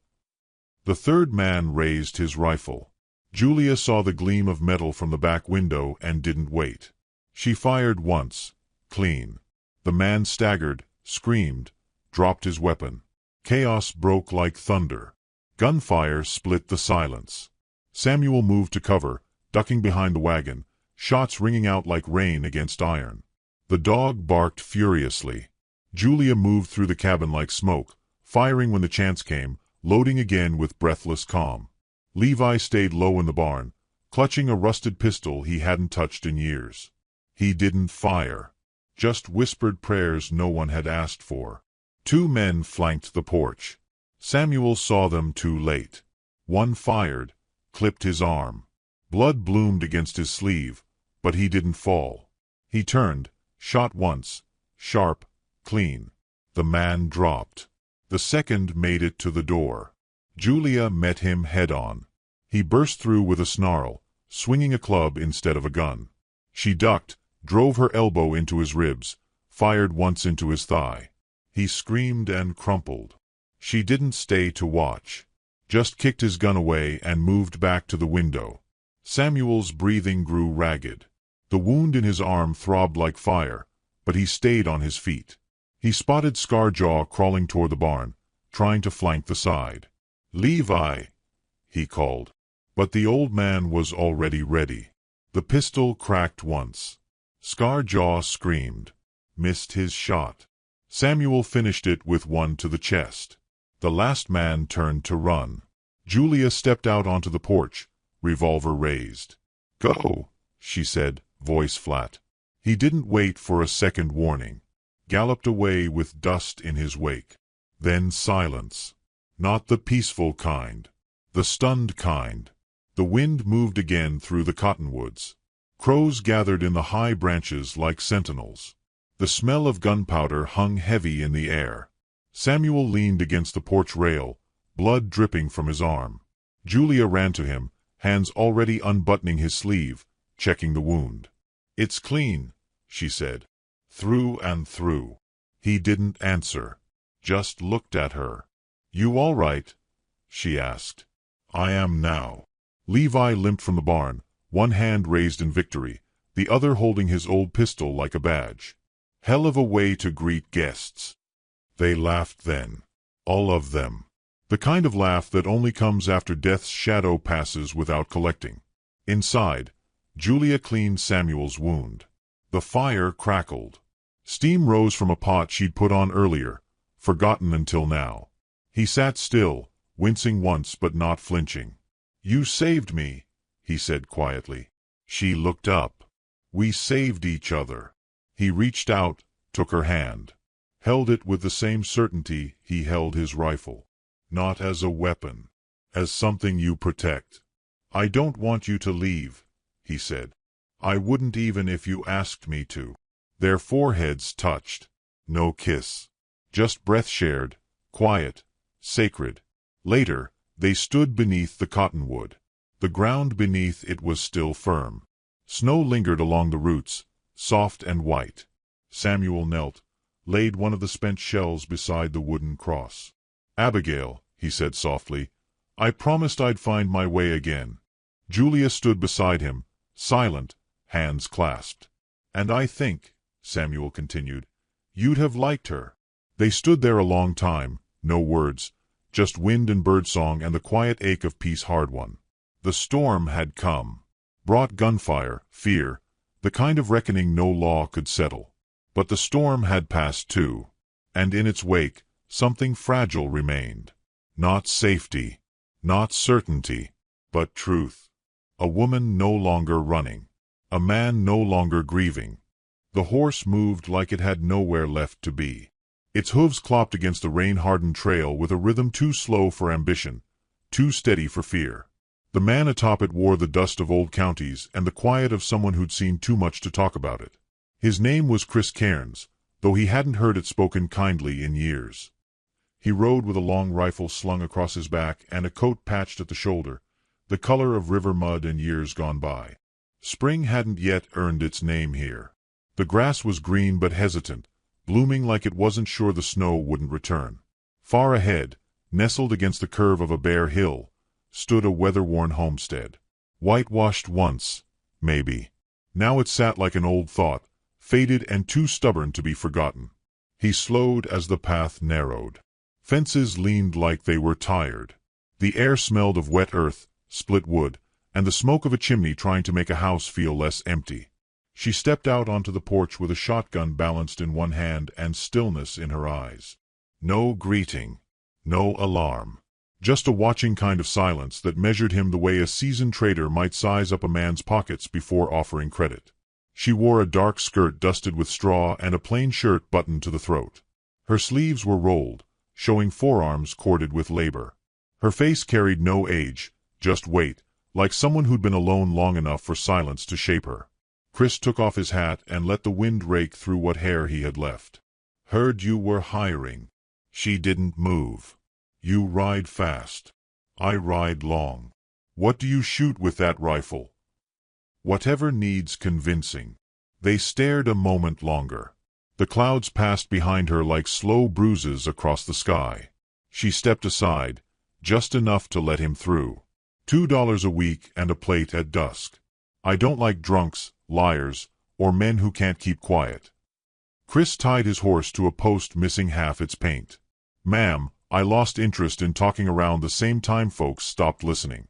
The third man raised his rifle. Julia saw the gleam of metal from the back window and didn't wait. She fired once, clean. The man staggered, screamed, dropped his weapon. Chaos broke like thunder. Gunfire split the silence. Samuel moved to cover, ducking behind the wagon, shots ringing out like rain against iron. The dog barked furiously. Julia moved through the cabin like smoke, firing when the chance came, loading again with breathless calm. Levi stayed low in the barn, clutching a rusted pistol he hadn't touched in years. He didn't fire, just whispered prayers no one had asked for. 2 men flanked the porch. Samuel saw them too late. One fired, clipped his arm. Blood bloomed against his sleeve, but he didn't fall. He turned, shot once, sharp, clean. The man dropped. The second made it to the door. Julia met him head-on. He burst through with a snarl, swinging a club instead of a gun. She ducked, drove her elbow into his ribs, fired once into his thigh. He screamed and crumpled. She didn't stay to watch, just kicked his gun away and moved back to the window. Samuel's breathing grew ragged. The wound in his arm throbbed like fire, but he stayed on his feet. He spotted Scarjaw crawling toward the barn, trying to flank the side. "Levi," he called. But the old man was already ready. The pistol cracked once. Scarjaw screamed, missed his shot. Samuel finished it with one to the chest. The last man turned to run. Julia stepped out onto the porch, revolver raised. "Go," she said, voice flat. He didn't wait for a second warning. Galloped away with dust in his wake. Then silence. Not the peaceful kind. The stunned kind. The wind moved again through the cottonwoods. Crows gathered in the high branches like sentinels. The smell of gunpowder hung heavy in the air. Samuel leaned against the porch rail, blood dripping from his arm. Julia ran to him, hands already unbuttoning his sleeve, checking the wound. "It's clean," she said. "Through and through." He didn't answer. Just looked at her. "You all right?" she asked. "I am now." Levi limped from the barn, one hand raised in victory, the other holding his old pistol like a badge. Hell of a way to greet guests. They laughed then. All of them. The kind of laugh that only comes after death's shadow passes without collecting. Inside, Julia cleaned Samuel's wound. The fire crackled. Steam rose from a pot she'd put on earlier, forgotten until now. He sat still, wincing once but not flinching. "You saved me," he said quietly. She looked up. "We saved each other." He reached out, took her hand. Held it with the same certainty he held his rifle. "Not as a weapon. As something you protect. I don't want you to leave," he said. "I wouldn't even if you asked me to." Their foreheads touched. No kiss. Just breath shared, quiet, sacred. Later, they stood beneath the cottonwood. The ground beneath it was still firm. Snow lingered along the roots, soft and white. Samuel knelt, laid one of the spent shells beside the wooden cross. "Abigail," he said softly, "I promised I'd find my way again." Julia stood beside him, silent, hands clasped. "And I think," Samuel continued, "you'd have liked her." They stood there a long time, no words, just wind and birdsong and the quiet ache of peace hard won. The storm had come. Brought gunfire, fear, the kind of reckoning no law could settle. But the storm had passed too. And in its wake, something fragile remained. Not safety, not certainty, but truth. A woman no longer running. A man no longer grieving. The horse moved like it had nowhere left to be. Its hooves clopped against the rain-hardened trail with a rhythm too slow for ambition, too steady for fear. The man atop it wore the dust of old counties and the quiet of someone who'd seen too much to talk about it. His name was Chris Cairns, though he hadn't heard it spoken kindly in years. He rode with a long rifle slung across his back and a coat patched at the shoulder, the color of river mud and years gone by. Spring hadn't yet earned its name here. The grass was green but hesitant, blooming like it wasn't sure the snow wouldn't return. Far ahead, nestled against the curve of a bare hill, stood a weather-worn homestead. Whitewashed once, maybe. Now it sat like an old thought, faded and too stubborn to be forgotten. He slowed as the path narrowed. Fences leaned like they were tired. The air smelled of wet earth, split wood, and the smoke of a chimney trying to make a house feel less empty. She stepped out onto the porch with a shotgun balanced in one hand and stillness in her eyes. No greeting. No alarm. Just a watching kind of silence that measured him the way a seasoned trader might size up a man's pockets before offering credit. She wore a dark skirt dusted with straw and a plain shirt buttoned to the throat. Her sleeves were rolled, showing forearms corded with labor. Her face carried no age, just weight, like someone who'd been alone long enough for silence to shape her. Chris took off his hat and let the wind rake through what hair he had left. "Heard you were hiring." She didn't move. "You ride fast. I ride long. What do you shoot with that rifle?" "Whatever needs convincing." They stared a moment longer. The clouds passed behind her like slow bruises across the sky. She stepped aside, just enough to let him through. $2 a week and a plate at dusk. "I don't like drunks, liars, or men who can't keep quiet." Chris tied his horse to a post missing half its paint. "Ma'am, I lost interest in talking around the same time folks stopped listening."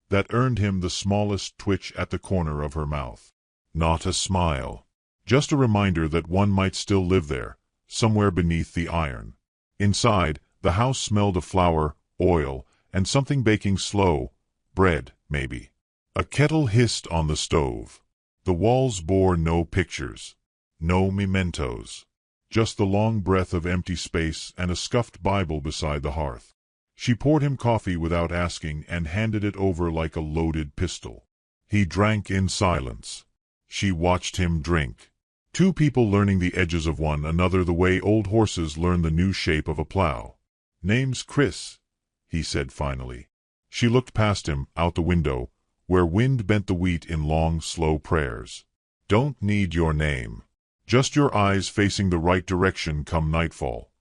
That earned him the smallest twitch at the corner of her mouth. Not a smile. Just a reminder that one might still live there, somewhere beneath the iron. Inside, the house smelled of flour, oil, and something baking slow. Bread, maybe. A kettle hissed on the stove. The walls bore no pictures, no mementos, just the long breath of empty space and a scuffed Bible beside the hearth. She poured him coffee without asking and handed it over like a loaded pistol. He drank in silence. She watched him drink. Two people learning the edges of one another the way old horses learn the new shape of a plow. "Name's Chris," he said finally. She looked past him, out the window, where wind bent the wheat in long, slow prayers. "Don't need your name. Just your eyes facing the right direction come nightfall."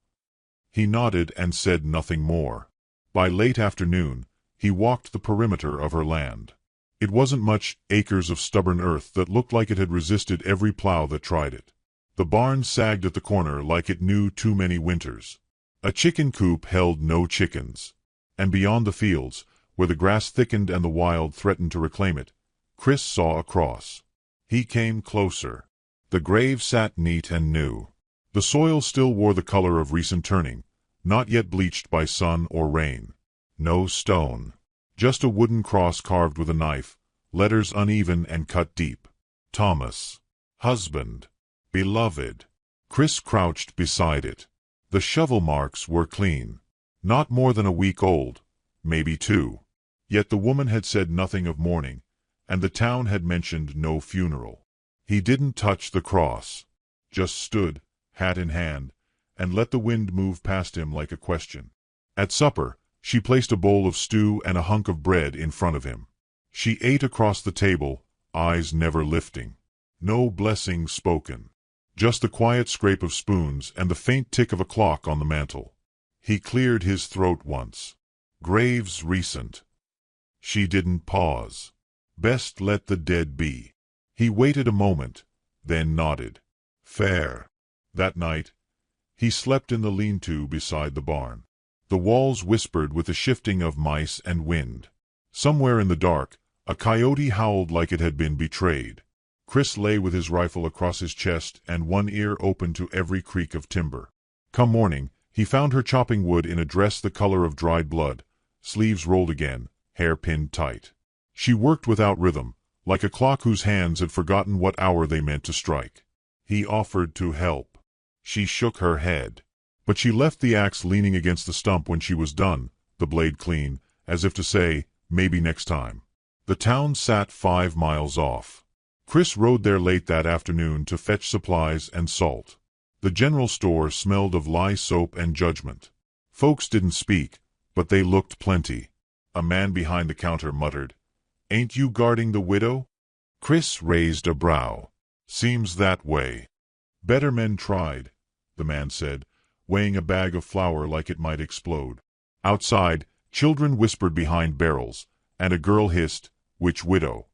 He nodded and said nothing more. By late afternoon, he walked the perimeter of her land. It wasn't much, acres of stubborn earth that looked like it had resisted every plow that tried it. The barn sagged at the corner like it knew too many winters. A chicken coop held no chickens. And beyond the fields, where the grass thickened and the wild threatened to reclaim it, Chris saw a cross. He came closer. The grave sat neat and new. The soil still wore the color of recent turning, not yet bleached by sun or rain. No stone. Just a wooden cross carved with a knife, letters uneven and cut deep. Thomas. Husband. Beloved. Chris crouched beside it. The shovel marks were clean. Not more than a week old, maybe 2. Yet the woman had said nothing of mourning, and the town had mentioned no funeral. He didn't touch the cross. Just stood, hat in hand, and let the wind move past him like a question. At supper, she placed a bowl of stew and a hunk of bread in front of him. She ate across the table, eyes never lifting. No blessing spoken. Just the quiet scrape of spoons and the faint tick of a clock on the mantel. He cleared his throat once. Graves recent. She didn't pause. Best let the dead be. He waited a moment, then nodded. Fair. That night, he slept in the lean-to beside the barn. The walls whispered with the shifting of mice and wind. Somewhere in the dark, a coyote howled like it had been betrayed. Chris lay with his rifle across his chest and one ear open to every creak of timber. Come morning, he found her chopping wood in a dress the color of dried blood, sleeves rolled again, hair pinned tight. She worked without rhythm, like a clock whose hands had forgotten what hour they meant to strike. He offered to help. She shook her head. But she left the axe leaning against the stump when she was done, the blade clean, as if to say, maybe next time. The town sat 5 miles off. Chris rode there late that afternoon to fetch supplies and salt. The general store smelled of lye soap and judgment. Folks didn't speak, but they looked plenty. A man behind the counter muttered, "Ain't you guarding the widow?" Chris raised a brow. "Seems that way." "Better men tried," the man said, weighing a bag of flour like it might explode. Outside, children whispered behind barrels, and a girl hissed, "Which widow?"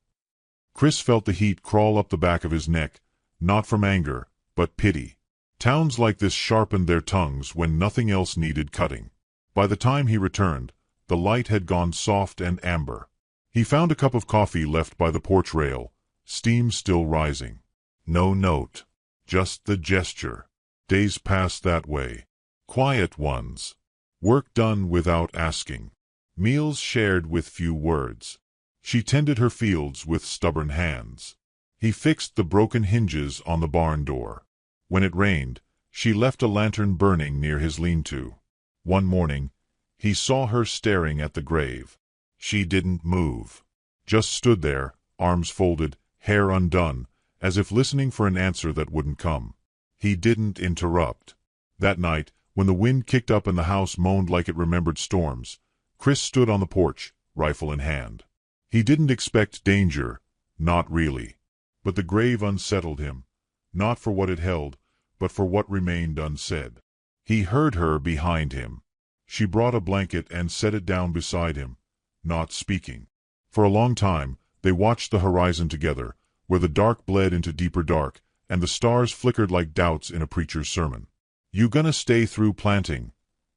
Chris felt the heat crawl up the back of his neck, not from anger, but pity. Towns like this sharpened their tongues when nothing else needed cutting. By the time he returned, the light had gone soft and amber. He found a cup of coffee left by the porch rail, steam still rising. No note, just the gesture. Days passed that way. Quiet ones. Work done without asking. Meals shared with few words. She tended her fields with stubborn hands. He fixed the broken hinges on the barn door. When it rained, she left a lantern burning near his lean-to. One morning, he saw her staring at the grave. She didn't move. Just stood there, arms folded, hair undone, as if listening for an answer that wouldn't come. He didn't interrupt. That night, when the wind kicked up and the house moaned like it remembered storms, Chris stood on the porch, rifle in hand. He didn't expect danger, not really. But the grave unsettled him, not for what it held, but for what remained unsaid. He heard her behind him. She brought a blanket and set it down beside him, not speaking. For a long time, they watched the horizon together, where the dark bled into deeper dark, and the stars flickered like doubts in a preacher's sermon. "You gonna stay through planting?"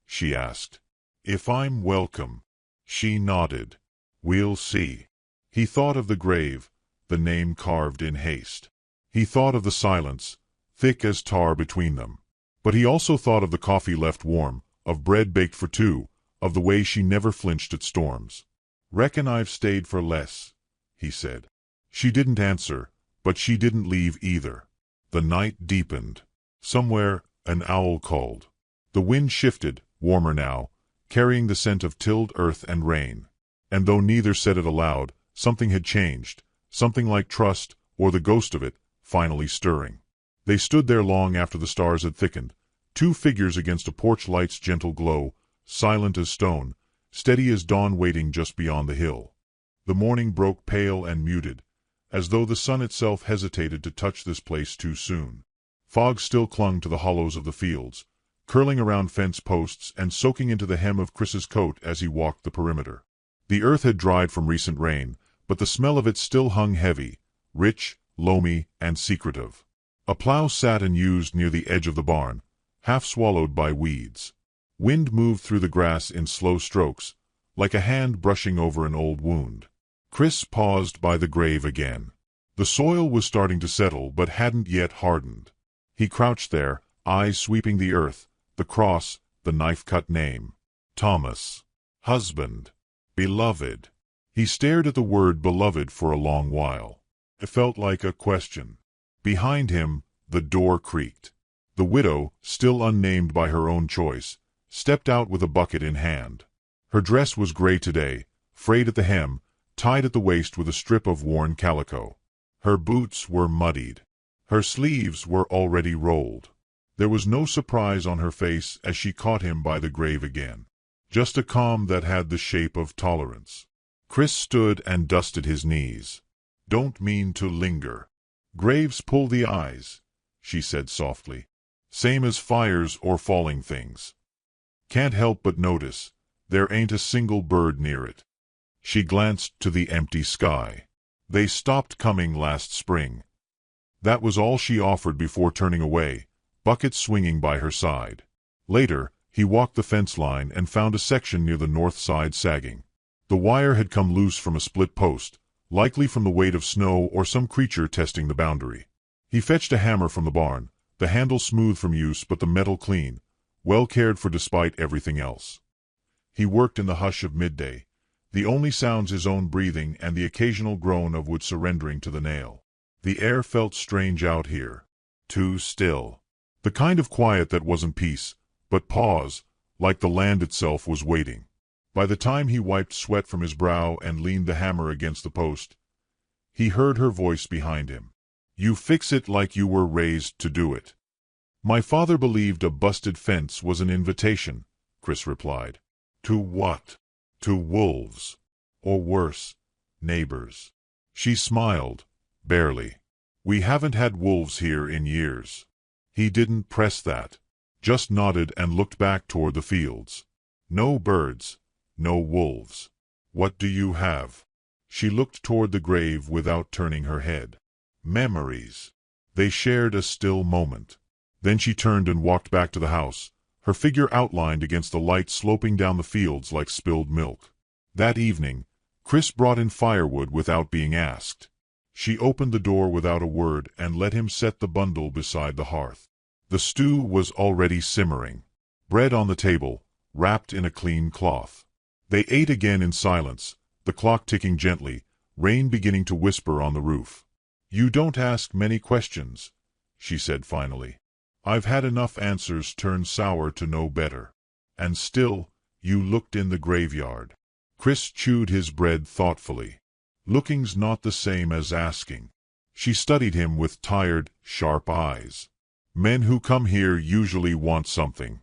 she asked. "If I'm welcome." She nodded. "We'll see." He thought of the grave, the name carved in haste. He thought of the silence, thick as tar between them. But he also thought of the coffee left warm, of bread baked for 2, of the way she never flinched at storms. "Reckon I've stayed for less," he said. She didn't answer, But she didn't leave either. The night deepened. Somewhere, an owl called. The wind shifted, warmer now, carrying the scent of tilled earth and rain. And though neither said it aloud, something had changed, something like trust, or the ghost of it, finally stirring. They stood there long after the stars had thickened, two figures against a porch light's gentle glow, silent as stone, steady as dawn waiting just beyond the hill. The morning broke pale and muted, as though the sun itself hesitated to touch this place too soon. Fog still clung to the hollows of the fields, curling around fence posts and soaking into the hem of Chris's coat as he walked the perimeter. The earth had dried from recent rain, but the smell of it still hung heavy, rich, loamy, and secretive. A plow sat unused near the edge of the barn, half swallowed by weeds. Wind moved through the grass in slow strokes, like a hand brushing over an old wound. Chris paused by the grave again. The soil was starting to settle but hadn't yet hardened. He crouched there, eyes sweeping the earth, the cross, the knife-cut name. Thomas. Husband. Beloved. He stared at the word beloved for a long while. It felt like a question. Behind him, the door creaked. The widow, still unnamed by her own choice, stepped out with a bucket in hand. Her dress was gray today, frayed at the hem, tied at the waist with a strip of worn calico. Her boots were muddied. Her sleeves were already rolled. There was no surprise on her face as she caught him by the grave again. Just a calm that had the shape of tolerance. Chris stood and dusted his knees. Don't mean to linger. Graves pull the eyes, she said softly. Same as fires or falling things. Can't help but notice, there ain't a single bird near it. She glanced to the empty sky. They stopped coming last spring. That was all she offered before turning away, bucket swinging by her side. Later, he walked the fence line and found a section near the north side sagging. The wire had come loose from a split post, likely from the weight of snow or some creature testing the boundary. He fetched a hammer from the barn, the handle smooth from use but the metal clean, well cared for despite everything else. He worked in the hush of midday, the only sounds his own breathing and the occasional groan of wood surrendering to the nail. The air felt strange out here. Too still. The kind of quiet that wasn't peace, but pause, like the land itself was waiting. By the time he wiped sweat from his brow and leaned the hammer against the post, he heard her voice behind him. You fix it like you were raised to do it. My father believed a busted fence was an invitation, Chris replied. To what? To wolves. Or worse, neighbors. She smiled, barely. We haven't had wolves here in years. He didn't press that, just nodded and looked back toward the fields. No birds, no wolves. What do you have? She looked toward the grave without turning her head. Memories. They shared a still moment. Then she turned and walked back to the house, her figure outlined against the light sloping down the fields like spilled milk. That evening, Chris brought in firewood without being asked. She opened the door without a word and let him set the bundle beside the hearth. The stew was already simmering. Bread on the table, wrapped in a clean cloth. They ate again in silence, the clock ticking gently, rain beginning to whisper on the roof. You don't ask many questions, she said finally. I've had enough answers turn sour to know better. And still, you looked in the graveyard. Chris chewed his bread thoughtfully. Looking's not the same as asking. She studied him with tired, sharp eyes. Men who come here usually want something.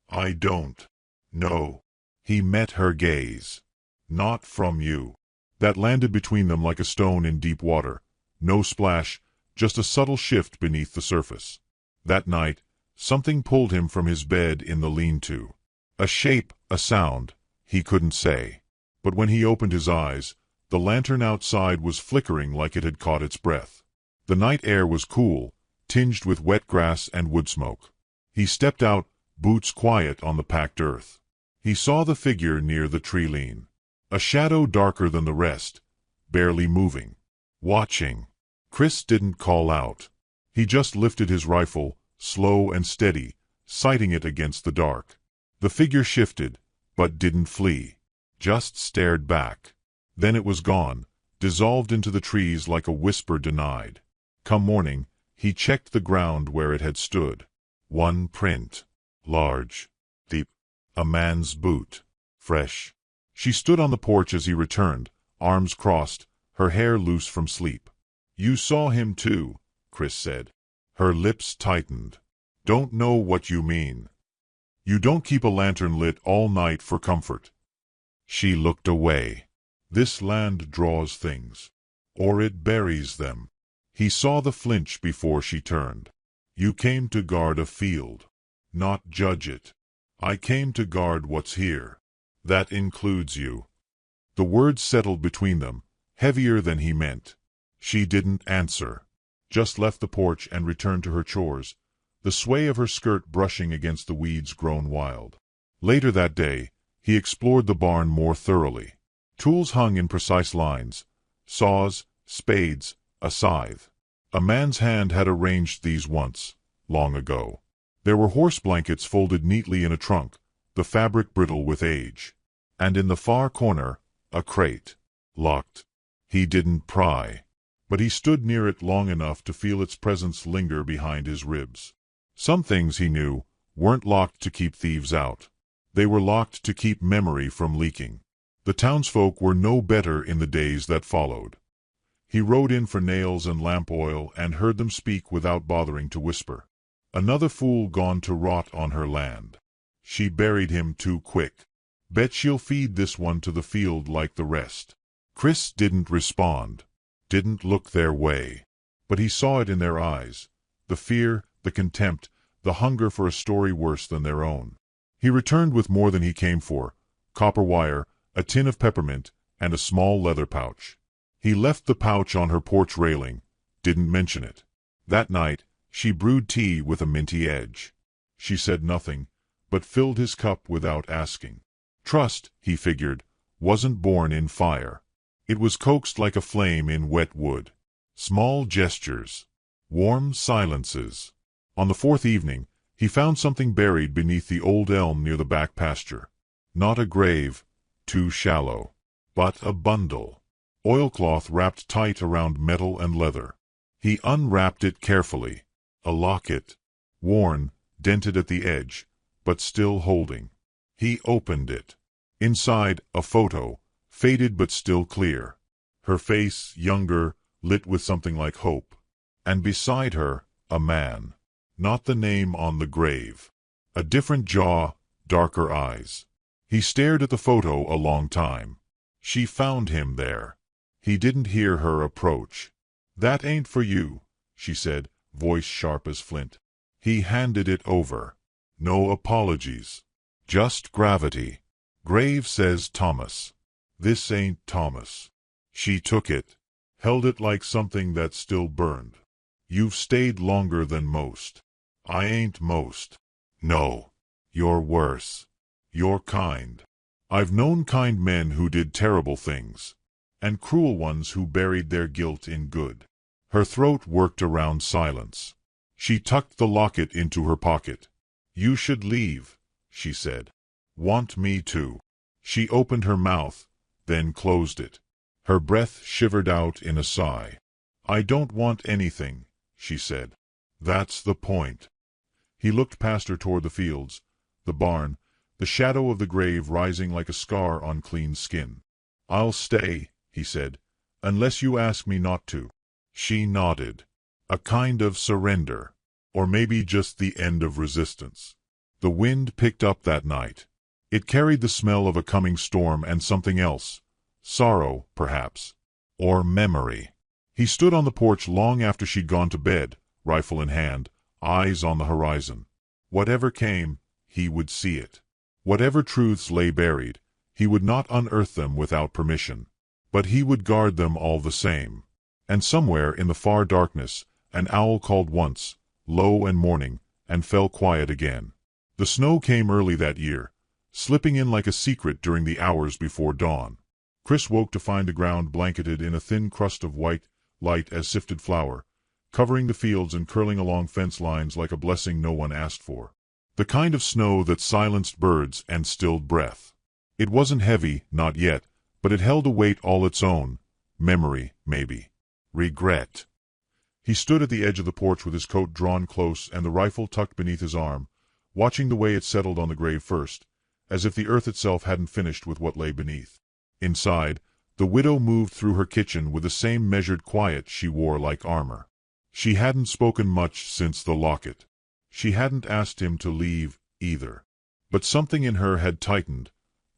I don't. No. He met her gaze. Not from you. That landed between them like a stone in deep water. No splash, just a subtle shift beneath the surface. That night, something pulled him from his bed in the lean-to. A shape, a sound, he couldn't say. But when he opened his eyes, the lantern outside was flickering like it had caught its breath. The night air was cool, tinged with wet grass and wood smoke. He stepped out, boots quiet on the packed earth. He saw the figure near the tree lean. A shadow darker than the rest, barely moving. Watching. Chris didn't call out. He just lifted his rifle, slow and steady, sighting it against the dark. The figure shifted, but didn't flee. Just stared back. Then it was gone, dissolved into the trees like a whisper denied. Come morning, he checked the ground where it had stood. One print. Large. Deep. A man's boot. Fresh. She stood on the porch as he returned, arms crossed, her hair loose from sleep. "You saw him too," Chris said. Her lips tightened. "Don't know what you mean. You don't keep a lantern lit all night for comfort." She looked away. "This land draws things. Or it buries them." He saw the flinch before she turned. "You came to guard a field. Not judge it." "I came to guard what's here. That includes you." The words settled between them, heavier than he meant. She didn't answer. Just left the porch and returned to her chores, the sway of her skirt brushing against the weeds grown wild. Later that day, he explored the barn more thoroughly. Tools hung in precise lines: saws, spades, a scythe. A man's hand had arranged these once, long ago. There were horse blankets folded neatly in a trunk, the fabric brittle with age. And in the far corner, a crate. Locked. He didn't pry. But he stood near it long enough to feel its presence linger behind his ribs. Some things, he knew, weren't locked to keep thieves out. They were locked to keep memory from leaking. The townsfolk were no better in the days that followed. He rode in for nails and lamp oil and heard them speak without bothering to whisper. Another fool gone to rot on her land. She buried him too quick. Bet she'll feed this one to the field like the rest. Chris didn't respond, didn't look their way. But he saw it in their eyes, the fear, the contempt, the hunger for a story worse than their own. He returned with more than he came for: copper wire, a tin of peppermint, and a small leather pouch. He left the pouch on her porch railing, didn't mention it. That night, she brewed tea with a minty edge. She said nothing, but filled his cup without asking. Trust, he figured, wasn't born in fire. It was coaxed like a flame in wet wood. Small gestures. Warm silences. On the fourth evening, he found something buried beneath the old elm near the back pasture. Not a grave, too shallow, but a bundle. Oilcloth wrapped tight around metal and leather. He unwrapped it carefully. A locket. Worn, dented at the edge, but still holding. He opened it. Inside, a photo, faded but still clear. Her face, younger, lit with something like hope. And beside her, a man. Not the name on the grave. A different jaw, darker eyes. He stared at the photo a long time. She found him there. He didn't hear her approach. "That ain't for you," she said, voice sharp as flint. He handed it over. "No apologies. Just gravity. Grave says Thomas. This ain't Thomas." She took it, held it like something that still burned. "You've stayed longer than most." "I ain't most." "No. You're worse. You're kind. I've known kind men who did terrible things, and cruel ones who buried their guilt in good." Her throat worked around silence. She tucked the locket into her pocket. "You should leave," she said. "Want me to?" She opened her mouth, then closed it. Her breath shivered out in a sigh. "I don't want anything," she said. "That's the point." He looked past her toward the fields, the barn, the shadow of the grave rising like a scar on clean skin. "I'll stay," he said, "unless you ask me not to." She nodded. A kind of surrender. Or maybe just the end of resistance. The wind picked up that night. It carried the smell of a coming storm and something else. Sorrow, perhaps. Or memory. He stood on the porch long after she'd gone to bed, rifle in hand, eyes on the horizon. Whatever came, he would see it. Whatever truths lay buried, he would not unearth them without permission. But he would guard them all the same. And somewhere in the far darkness, an owl called once, low and mourning, and fell quiet again. The snow came early that year, slipping in like a secret during the hours before dawn. Chris woke to find the ground blanketed in a thin crust of white, light as sifted flour, covering the fields and curling along fence lines like a blessing no one asked for. The kind of snow that silenced birds and stilled breath. It wasn't heavy, not yet, but it held a weight all its own. Memory, maybe. Regret. He stood at the edge of the porch with his coat drawn close and the rifle tucked beneath his arm, watching the way it settled on the grave first, as if the earth itself hadn't finished with what lay beneath. Inside, the widow moved through her kitchen with the same measured quiet she wore like armor. She hadn't spoken much since the locket. She hadn't asked him to leave, either. But something in her had tightened,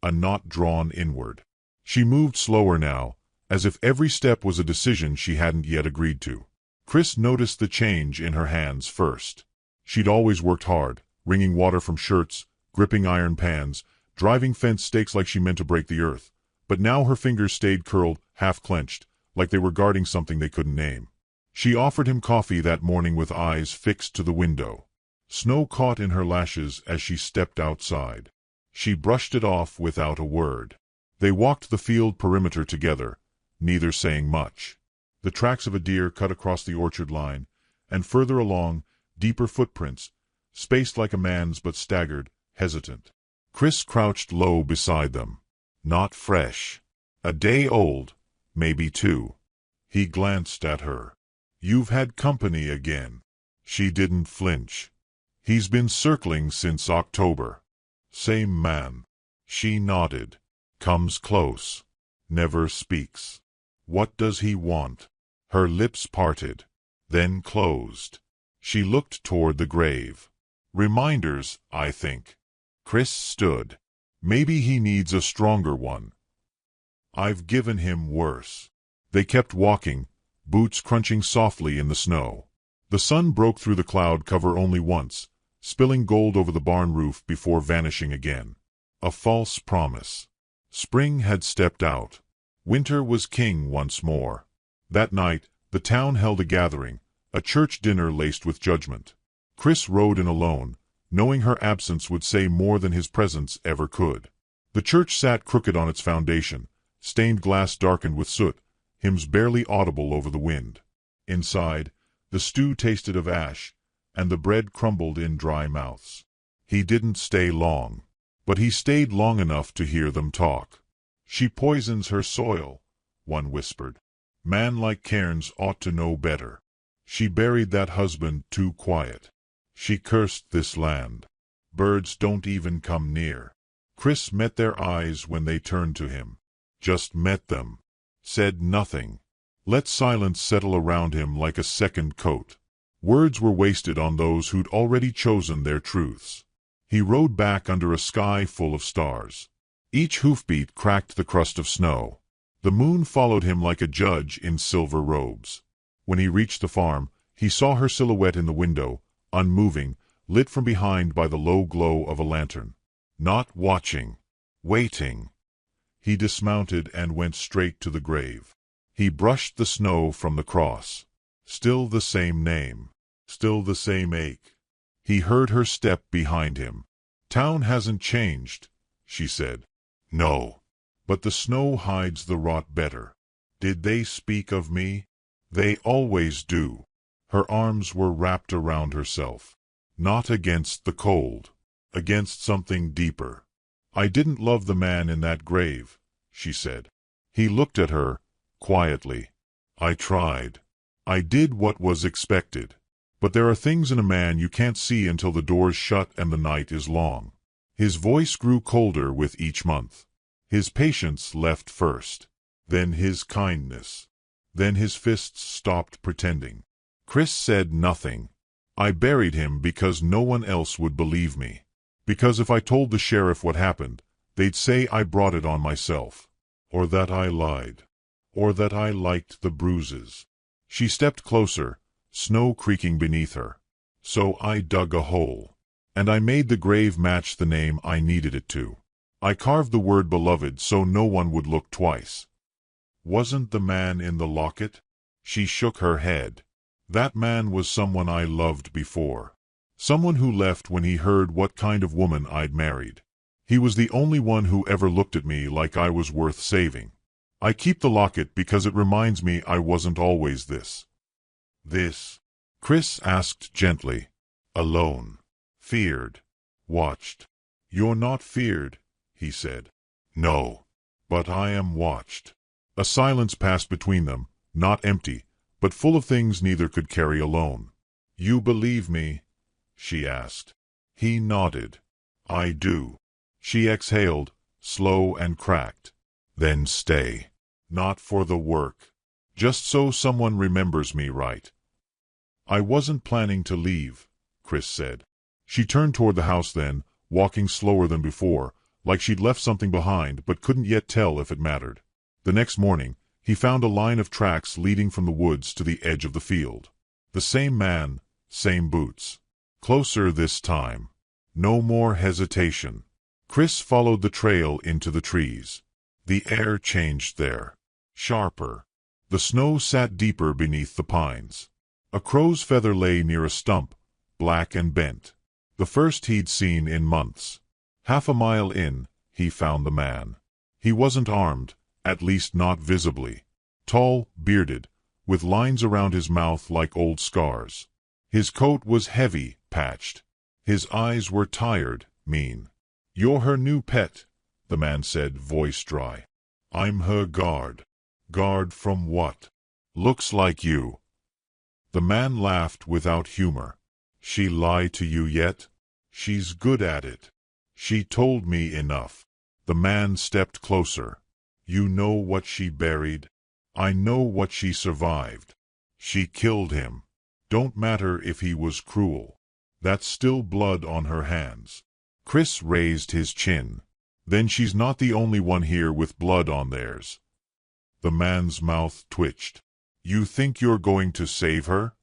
a knot drawn inward. She moved slower now, as if every step was a decision she hadn't yet agreed to. Chris noticed the change in her hands first. She'd always worked hard, wringing water from shirts, gripping iron pans, driving fence stakes like she meant to break the earth. But now her fingers stayed curled, half-clenched, like they were guarding something they couldn't name. She offered him coffee that morning with eyes fixed to the window. Snow caught in her lashes as she stepped outside. She brushed it off without a word. They walked the field perimeter together, neither saying much. The tracks of a deer cut across the orchard line, and further along, deeper footprints, spaced like a man's but staggered, hesitant. Chris crouched low beside them. Not fresh. A day old, maybe two. He glanced at her. You've had company again. She didn't flinch. He's been circling since October. Same man. She nodded. Comes close. Never speaks. What does he want? Her lips parted, then closed. She looked toward the grave. Reminders, I think. Chris stood. Maybe he needs a stronger one. I've given him worse. They kept walking, boots crunching softly in the snow. The sun broke through the cloud cover only once, spilling gold over the barn roof before vanishing again. A false promise. Spring had stepped out. Winter was king once more. That night, the town held a gathering, a church dinner laced with judgment. Chris rode in alone, knowing her absence would say more than his presence ever could. The church sat crooked on its foundation, stained glass darkened with soot, hymns barely audible over the wind. Inside, the stew tasted of ash, and the bread crumbled in dry mouths. He didn't stay long, but he stayed long enough to hear them talk. She poisons her soil, one whispered. Man like Cairns ought to know better. She buried that husband too quiet. She cursed this land. Birds don't even come near. Chris met their eyes when they turned to him. Just met them. Said nothing. Let silence settle around him like a second coat. Words were wasted on those who'd already chosen their truths. He rode back under a sky full of stars. Each hoofbeat cracked the crust of snow. The moon followed him like a judge in silver robes. When he reached the farm, he saw her silhouette in the window, unmoving, lit from behind by the low glow of a lantern. Not watching. Waiting. He dismounted and went straight to the grave. He brushed the snow from the cross. Still the same name. Still the same ache. He heard her step behind him. Town hasn't changed, she said. No. But the snow hides the rot better. Did they speak of me? They always do. Her arms were wrapped around herself. Not against the cold. Against something deeper. I didn't love the man in that grave, she said. He looked at her, quietly. I tried. I did what was expected. But there are things in a man you can't see until the door's shut and the night is long. His voice grew colder with each month. His patience left first. Then his kindness. Then his fists stopped pretending. Chris said nothing. I buried him because no one else would believe me. Because if I told the sheriff what happened, they'd say I brought it on myself. Or that I lied. Or that I liked the bruises. She stepped closer, snow creaking beneath her. So I dug a hole. And I made the grave match the name I needed it to. I carved the word beloved so no one would look twice. Wasn't the man in the locket? She shook her head. That man was someone I loved before. Someone who left when he heard what kind of woman I'd married. He was the only one who ever looked at me like I was worth saving. I keep the locket because it reminds me I wasn't always this. This? Chris asked gently. Alone. Feared. Watched. You're not feared, he said. No. But I am watched. A silence passed between them, not empty, but full of things neither could carry alone. "You believe me?" she asked. He nodded. "I do." She exhaled, slow and cracked. "Then stay. Not for the work. Just so someone remembers me right." "I wasn't planning to leave," Chris said. She turned toward the house then, walking slower than before, like she'd left something behind but couldn't yet tell if it mattered. The next morning, he found a line of tracks leading from the woods to the edge of the field. The same man, same boots. Closer this time. No more hesitation. Chris followed the trail into the trees. The air changed there. Sharper. The snow sat deeper beneath the pines. A crow's feather lay near a stump, black and bent. The first he'd seen in months. Half a mile in, he found the man. He wasn't armed, at least not visibly. Tall, bearded, with lines around his mouth like old scars. His coat was heavy, patched. His eyes were tired, mean. "You're her new pet," the man said, voice dry. "I'm her guard." "Guard from what?" "Looks like you." The man laughed without humor. "She lie to you yet?" "She's good at it. She told me enough." The man stepped closer. "You know what she buried?" "I know what she survived." "She killed him. Don't matter if he was cruel. That's still blood on her hands." Chris raised his chin. "Then she's not the only one here with blood on theirs." The man's mouth twitched. "You think you're going to save her?"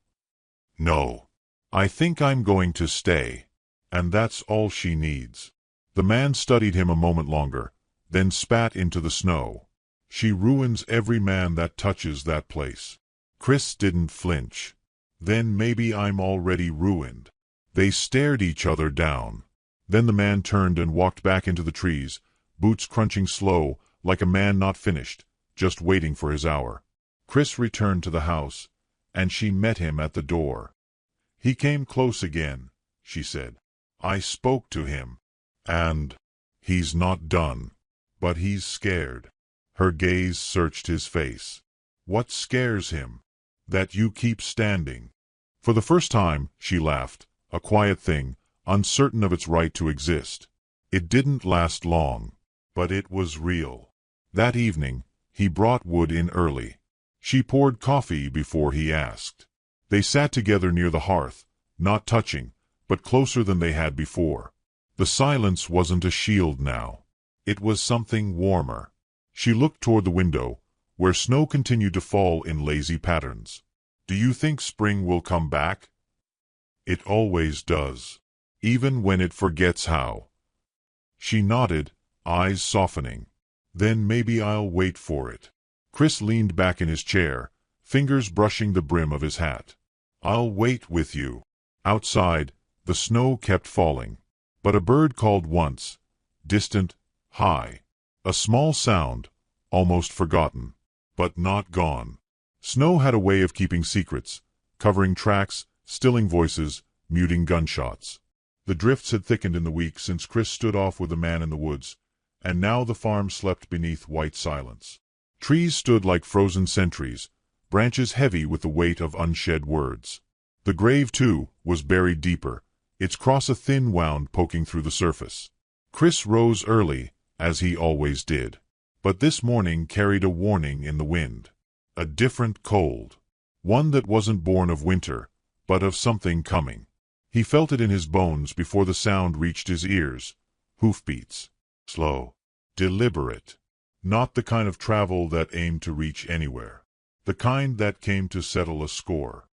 "No. I think I'm going to stay. And that's all she needs." The man studied him a moment longer, then spat into the snow. "She ruins every man that touches that place." Chris didn't flinch. "Then maybe I'm already ruined." They stared each other down. Then the man turned and walked back into the trees, boots crunching slow, like a man not finished, just waiting for his hour. Chris returned to the house, and she met him at the door. "He came close again," she said. "I spoke to him. And he's not done. But he's scared." Her gaze searched his face. "What scares him?" "That you keep standing." For the first time, she laughed, a quiet thing, uncertain of its right to exist. It didn't last long, but it was real. That evening, he brought wood in early. She poured coffee before he asked. They sat together near the hearth, not touching, but closer than they had before. The silence wasn't a shield now. It was something warmer. She looked toward the window, where snow continued to fall in lazy patterns. "Do you think spring will come back?" "It always does. Even when it forgets how." She nodded, eyes softening. "Then maybe I'll wait for it." Chris leaned back in his chair, fingers brushing the brim of his hat. "I'll wait with you." Outside, the snow kept falling. But a bird called once, distant, high. A small sound, almost forgotten, but not gone. Snow had a way of keeping secrets, covering tracks, stilling voices, muting gunshots. The drifts had thickened in the week since Chris stood off with the man in the woods, and now the farm slept beneath white silence. Trees stood like frozen sentries, branches heavy with the weight of unshed words. The grave, too, was buried deeper, its cross a thin wound poking through the surface. Chris rose early, as he always did. But this morning carried a warning in the wind. A different cold. One that wasn't born of winter, but of something coming. He felt it in his bones before the sound reached his ears. Hoofbeats. Slow. Deliberate. Not the kind of travel that aimed to reach anywhere. The kind that came to settle a score.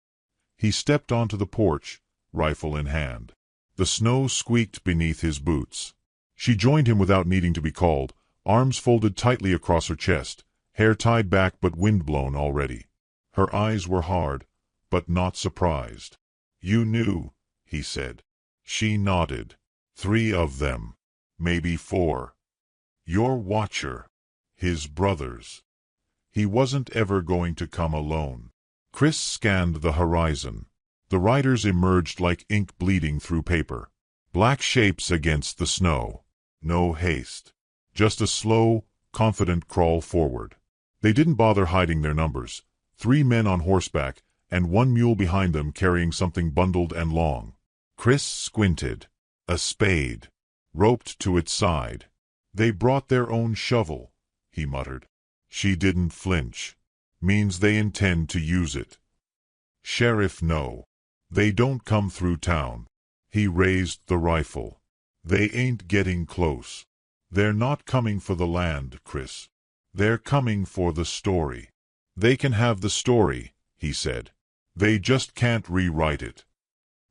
He stepped onto the porch, rifle in hand. The snow squeaked beneath his boots. She joined him without needing to be called, arms folded tightly across her chest, hair tied back but wind-blown already. Her eyes were hard, but not surprised. "You knew," he said. She nodded. "3 of them. Maybe 4. Your watcher. His brothers. He wasn't ever going to come alone." Chris scanned the horizon. The riders emerged like ink bleeding through paper. Black shapes against the snow. No haste. Just a slow, confident crawl forward. They didn't bother hiding their numbers. 3 men on horseback, and 1 mule behind them carrying something bundled and long. Chris squinted. A spade, roped to its side. They brought their own shovel, he muttered. She didn't flinch. Means they intend to use it. Sheriff, no. They don't come through town. He raised the rifle. They ain't getting close. They're not coming for the land, Chris. They're coming for the story. They can have the story, he said. They just can't rewrite it.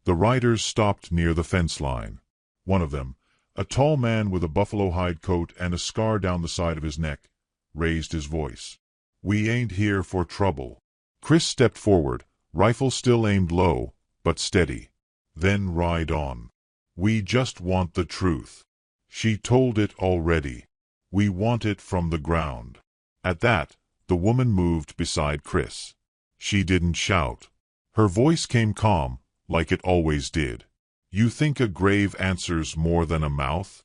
The riders stopped near the fence line. One of them, a tall man with a buffalo hide coat and a scar down the side of his neck, raised his voice. We ain't here for trouble. Chris stepped forward, rifle still aimed low, but steady. Then ride on. We just want the truth. She told it already. We want it from the ground. At that, the woman moved beside Chris. She didn't shout. Her voice came calm, like it always did. You think a grave answers more than a mouth?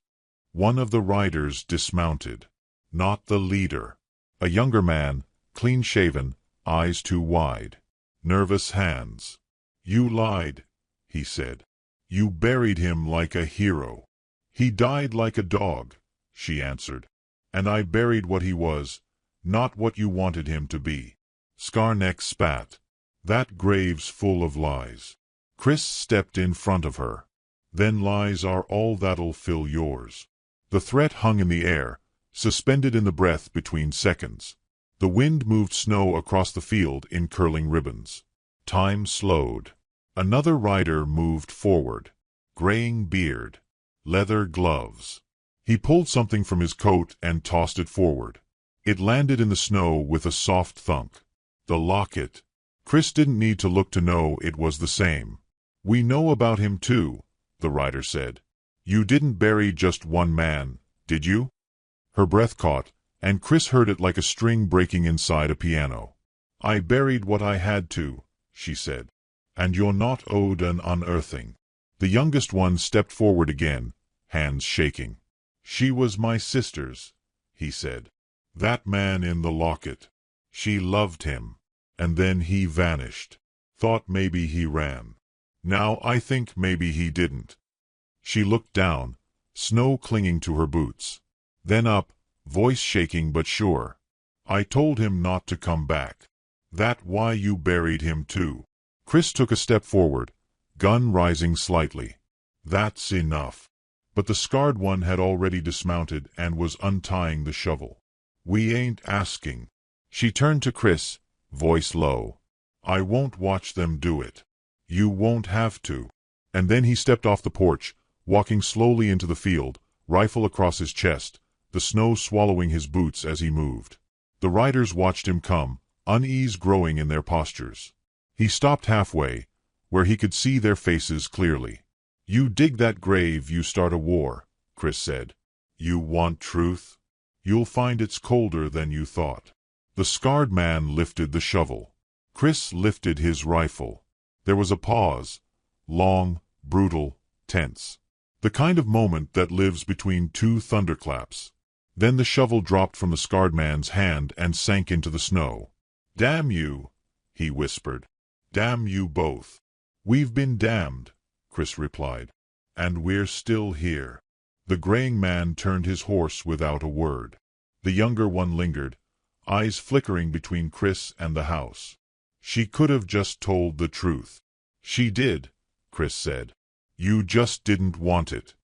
One of the riders dismounted. Not the leader. A younger man, clean-shaven, eyes too wide. Nervous hands. You lied, he said. You buried him like a hero. He died like a dog, she answered. And I buried what he was, not what you wanted him to be. Scarneck spat. That grave's full of lies. Chris stepped in front of her. Then lies are all that'll fill yours. The threat hung in the air, suspended in the breath between seconds. The wind moved snow across the field in curling ribbons. Time slowed. Another rider moved forward. Graying beard. Leather gloves. He pulled something from his coat and tossed it forward. It landed in the snow with a soft thunk. The locket. Chris didn't need to look to know it was the same. We know about him too, the rider said. You didn't bury just one man, did you? Her breath caught, and Chris heard it like a string breaking inside a piano. I buried what I had to, she said. And you're not owed an unearthing. The youngest one stepped forward again, hands shaking. She was my sister's, he said. That man in the locket. She loved him. And then he vanished. Thought maybe he ran. Now I think maybe he didn't. She looked down, snow clinging to her boots. Then up, voice shaking but sure. I told him not to come back. That why you buried him too. Chris took a step forward, gun rising slightly. That's enough. But the scarred one had already dismounted and was untying the shovel. We ain't asking. She turned to Chris, voice low. I won't watch them do it. You won't have to. And then he stepped off the porch, walking slowly into the field, rifle across his chest, the snow swallowing his boots as he moved. The riders watched him come, unease growing in their postures. He stopped halfway, where he could see their faces clearly. You dig that grave, you start a war, Chris said. You want truth? You'll find it's colder than you thought. The scarred man lifted the shovel. Chris lifted his rifle. There was a pause, long, brutal, tense. The kind of moment that lives between two thunderclaps. Then the shovel dropped from the scarred man's hand and sank into the snow. Damn you, he whispered. Damn you both. We've been damned, Chris replied. And we're still here. The graying man turned his horse without a word. The younger one lingered, eyes flickering between Chris and the house. She could have just told the truth. She did, Chris said. You just didn't want it.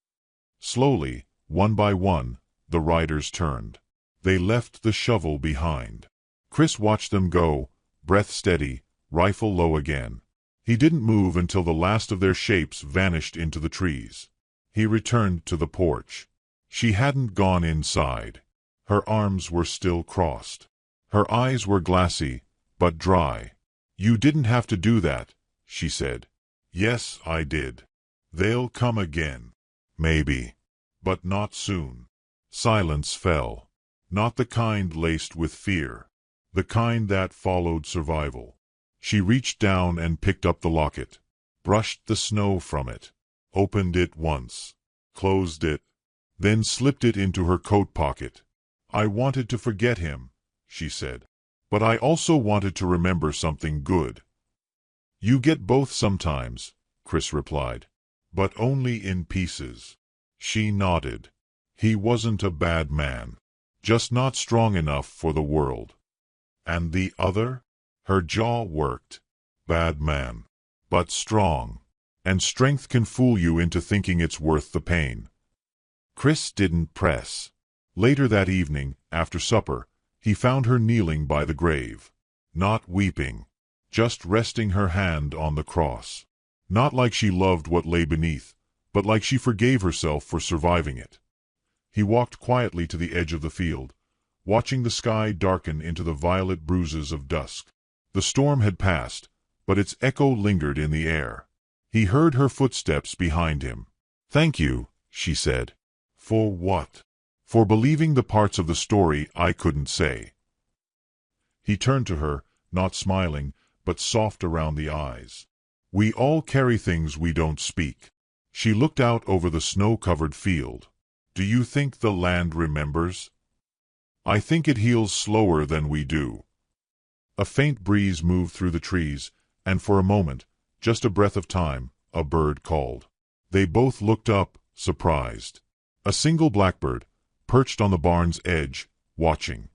Slowly, one by one, the riders turned. They left the shovel behind. Chris watched them go, breath steady, rifle low again. He didn't move until the last of their shapes vanished into the trees. He returned to the porch. She hadn't gone inside. Her arms were still crossed. Her eyes were glassy, but dry. You didn't have to do that, she said. Yes, I did. They'll come again. Maybe. But not soon. Silence fell. Not the kind laced with fear. The kind that followed survival. She reached down and picked up the locket. Brushed the snow from it. Opened it once. Closed it. Then slipped it into her coat pocket. I wanted to forget him, she said. But I also wanted to remember something good. You get both sometimes, Chris replied. But only in pieces. She nodded. He wasn't a bad man. Just not strong enough for the world. And the other? Her jaw worked. Bad man. But strong. And strength can fool you into thinking it's worth the pain. Chris didn't press. Later that evening, after supper, he found her kneeling by the grave. Not weeping. Just resting her hand on the cross. Not like she loved what lay beneath, but like she forgave herself for surviving it. He walked quietly to the edge of the field, watching the sky darken into the violet bruises of dusk. The storm had passed, but its echo lingered in the air. He heard her footsteps behind him. "Thank you," she said. "For what?" "For believing the parts of the story I couldn't say." He turned to her, not smiling, but soft around the eyes. "We all carry things we don't speak." She looked out over the snow-covered field. "Do you think the land remembers?" "I think it heals slower than we do." A faint breeze moved through the trees, and for a moment, just a breath of time, a bird called. They both looked up, surprised. A single blackbird, perched on the barn's edge, watching.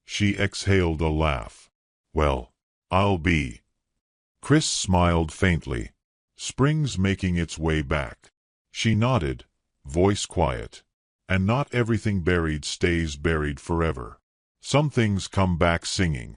She exhaled a laugh. "Well, I'll be." Chris smiled faintly. "Spring's making its way back." She nodded, voice quiet. "And not everything buried stays buried forever. Some things come back singing."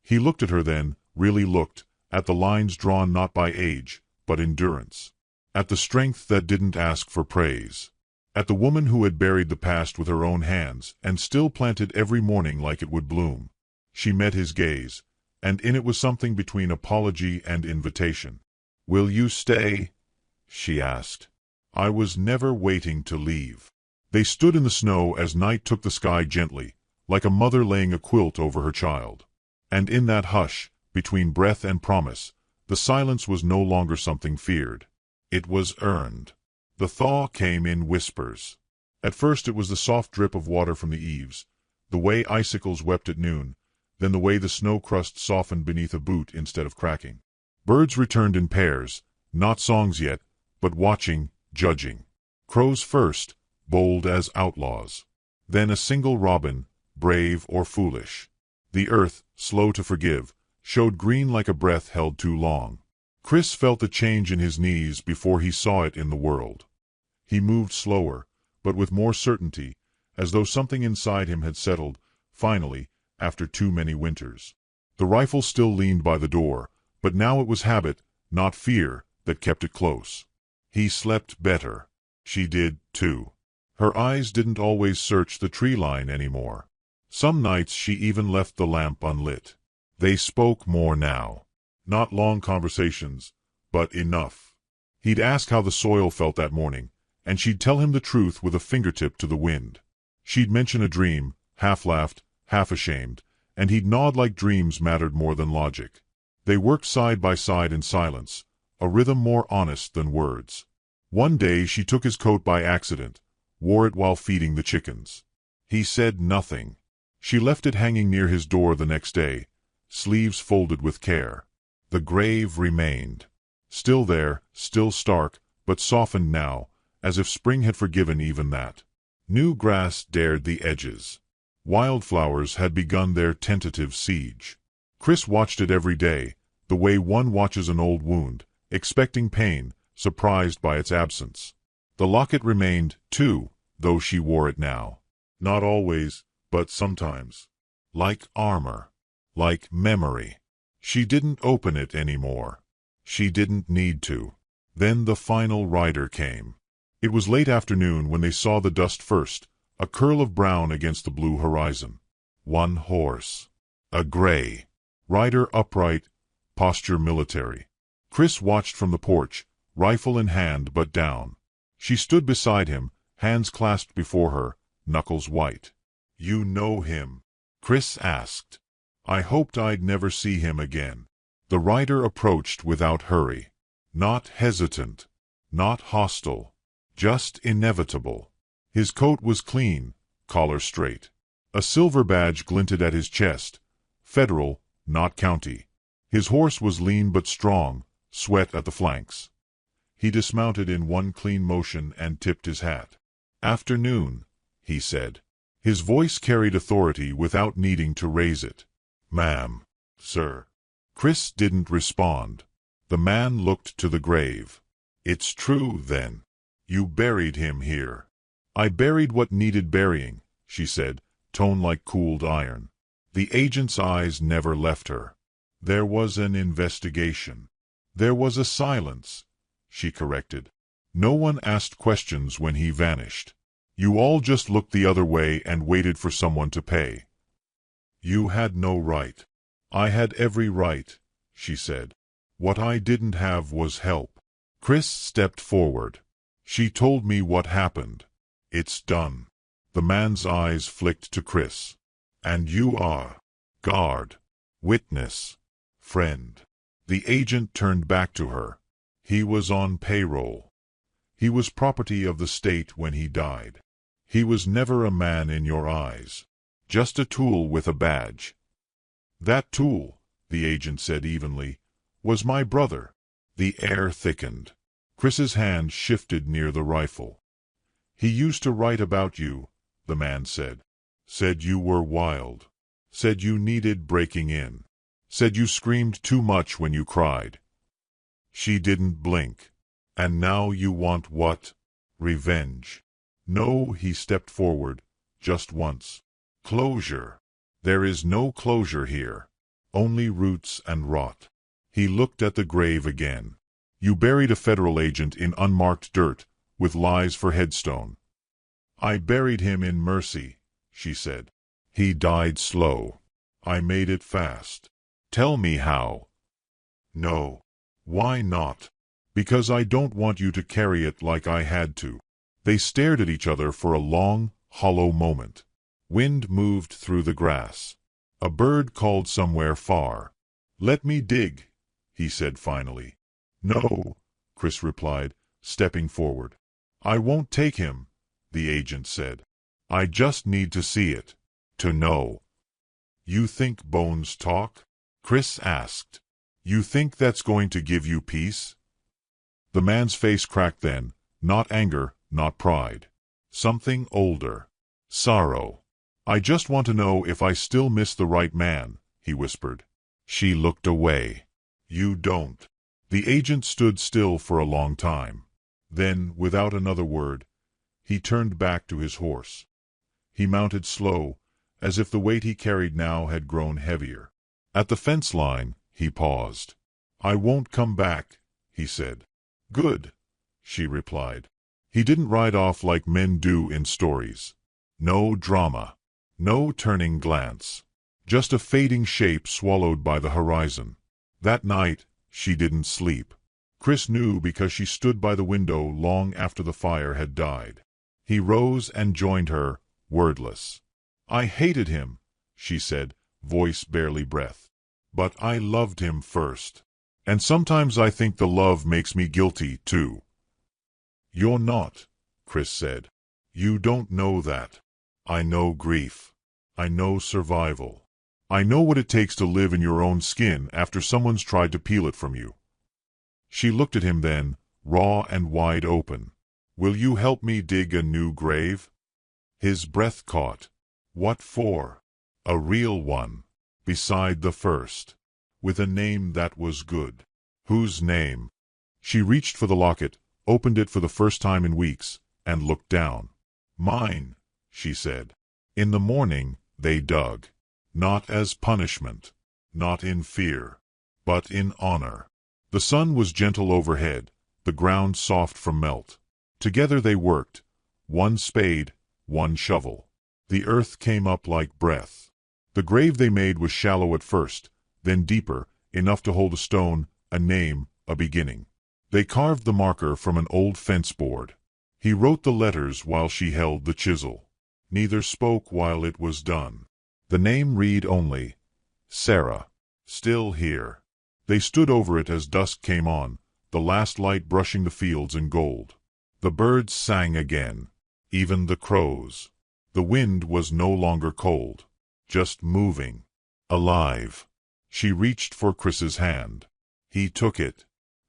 He looked at her then, really looked, at the lines drawn not by age, but endurance. At the strength that didn't ask for praise. At the woman who had buried the past with her own hands, and still planted every morning like it would bloom. She met his gaze, and in it was something between apology and invitation. "Will you stay?" she asked. "I was never waiting to leave." They stood in the snow as night took the sky gently, like a mother laying a quilt over her child. And in that hush, between breath and promise, the silence was no longer something feared. It was earned. The thaw came in whispers. At first it was the soft drip of water from the eaves, the way icicles wept at noon, then the way the snow crust softened beneath a boot instead of cracking. Birds returned in pairs, not songs yet, but watching, judging. Crows first, bold as outlaws. Then a single robin, brave or foolish. The earth, slow to forgive, showed green like a breath held too long. Chris felt the change in his knees before he saw it in the world. He moved slower, but with more certainty, as though something inside him had settled, finally, after too many winters. The rifle still leaned by the door, but now it was habit, not fear, that kept it close. He slept better. She did, too. Her eyes didn't always search the tree line anymore. Some nights she even left the lamp unlit. They spoke more now. Not long conversations, but enough. He'd ask how the soil felt that morning, and she'd tell him the truth with a fingertip to the wind. She'd mention a dream, half-laughed, half-ashamed, and he'd nod like dreams mattered more than logic. They worked side by side in silence, a rhythm more honest than words. One day she took his coat by accident, wore it while feeding the chickens. He said nothing. She left it hanging near his door the next day, sleeves folded with care. The grave remained. Still there, still stark, but softened now, as if spring had forgiven even that. New grass dared the edges. Wildflowers had begun their tentative siege. Chris watched it every day, the way one watches an old wound, expecting pain, surprised by its absence. The locket remained, too, though she wore it now. Not always, but sometimes. Like armor. Like memory. She didn't open it anymore. She didn't need to. Then the final rider came. It was late afternoon when they saw the dust first, a curl of brown against the blue horizon. One horse. A gray. Rider upright, posture military. Chris watched from the porch, rifle in hand but down. She stood beside him, hands clasped before her, knuckles white. "You know him?" Chris asked. "I hoped I'd never see him again." The rider approached without hurry. Not hesitant. Not hostile. Just inevitable. His coat was clean, collar straight. A silver badge glinted at his chest, Federal, not county. His horse was lean but strong, sweat at the flanks. He dismounted in one clean motion and tipped his hat. "Afternoon," he said. His voice carried authority without needing to raise it. "Ma'am, sir." Chris didn't respond. The man looked to the grave. "It's true, then. You buried him here." "I buried what needed burying," she said, tone like cooled iron. The agent's eyes never left her. "There was an investigation." "There was a silence," she corrected. "No one asked questions when he vanished. You all just looked the other way and waited for someone to pay." "You had no right." "I had every right," she said. "What I didn't have was help." Chris stepped forward. "She told me what happened. It's done." The man's eyes flicked to Chris. "And you are guard, witness, friend." The agent turned back to her. "He was on payroll. He was property of the state when he died. He was never a man in your eyes. Just a tool with a badge." "That tool," the agent said evenly, "was my brother." The air thickened. Chris's hand shifted near the rifle. "He used to write about you," the man said. "Said you were wild. Said you needed breaking in. Said you screamed too much when you cried." She didn't blink. "And now you want what? Revenge?" "No," he stepped forward, "just once. Closure." "There is no closure here. Only roots and rot." He looked at the grave again. "You buried a federal agent in unmarked dirt, with lies for headstone." "I buried him in mercy," she said. "He died slow. I made it fast." "Tell me how." "No." "Why not?" "Because I don't want you to carry it like I had to." They stared at each other for a long, hollow moment. Wind moved through the grass. A bird called somewhere far. "Let me dig," he said finally. "No," Chris replied, stepping forward. "I won't take him," the agent said. "I just need to see it. To know." "You think bones talk?" Chris asked. "You think that's going to give you peace?" The man's face cracked then, not anger, not pride. Something older. Sorrow. "I just want to know if I still miss the right man," he whispered. She looked away. "You don't." The agent stood still for a long time. Then, without another word, he turned back to his horse. He mounted slow, as if the weight he carried now had grown heavier. At the fence line, he paused. "I won't come back," he said. "Good," she replied. He didn't ride off like men do in stories. No drama. No turning glance. Just a fading shape swallowed by the horizon. That night, she didn't sleep. Chris knew because she stood by the window long after the fire had died. He rose and joined her, wordless. "I hated him," she said, voice barely breath. "But I loved him first. And sometimes I think the love makes me guilty, too." "You're not," Chris said. "You don't know that. I know grief. I know survival. I know what it takes to live in your own skin after someone's tried to peel it from you." She looked at him then, raw and wide open. "Will you help me dig a new grave?" His breath caught. "What for?" "A real one. Beside the first. With a name that was good." "Whose name?" She reached for the locket, opened it for the first time in weeks, and looked down. "Mine," she said. In the morning, they dug. Not as punishment. Not in fear. But in honor. The sun was gentle overhead, the ground soft from melt. Together they worked. One spade, one shovel. The earth came up like breath. The grave they made was shallow at first, then deeper, enough to hold a stone, a name, a beginning. They carved the marker from an old fence board. He wrote the letters while she held the chisel. Neither spoke while it was done. The name read only, Sarah. Still here. They stood over it as dusk came on, the last light brushing the fields in gold. The birds sang again. Even the crows. The wind was no longer cold. Just moving. alive. She reached for Chris's hand. He took it.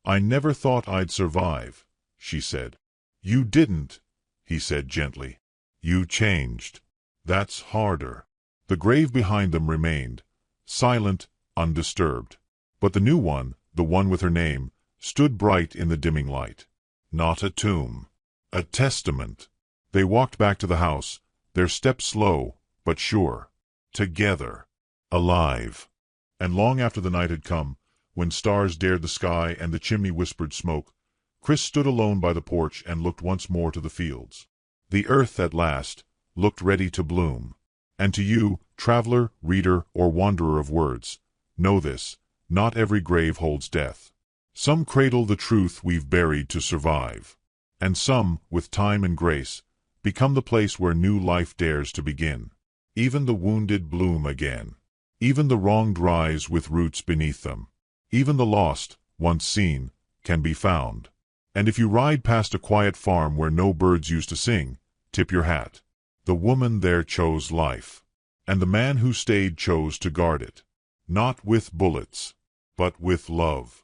"I never thought I'd survive," she said. "You didn't," he said gently. "You changed. That's harder." The grave behind them remained, silent, undisturbed. But the new one, the one with her name, stood bright in the dimming light. Not a tomb. A testament. They walked back to the house, their steps slow, but sure. Together. Alive. And long after the night had come, when stars dared the sky and the chimney whispered smoke, Chris stood alone by the porch and looked once more to the fields. The earth, at last, looked ready to bloom. And to you, traveler, reader, or wanderer of words, know this: not every grave holds death. Some cradle the truth we've buried to survive. And some, with time and grace, become the place where new life dares to begin. Even the wounded bloom again. Even the wronged rise with roots beneath them. Even the lost, once seen, can be found. And if you ride past a quiet farm where no birds used to sing, tip your hat. The woman there chose life. And the man who stayed chose to guard it. Not with bullets, but with love.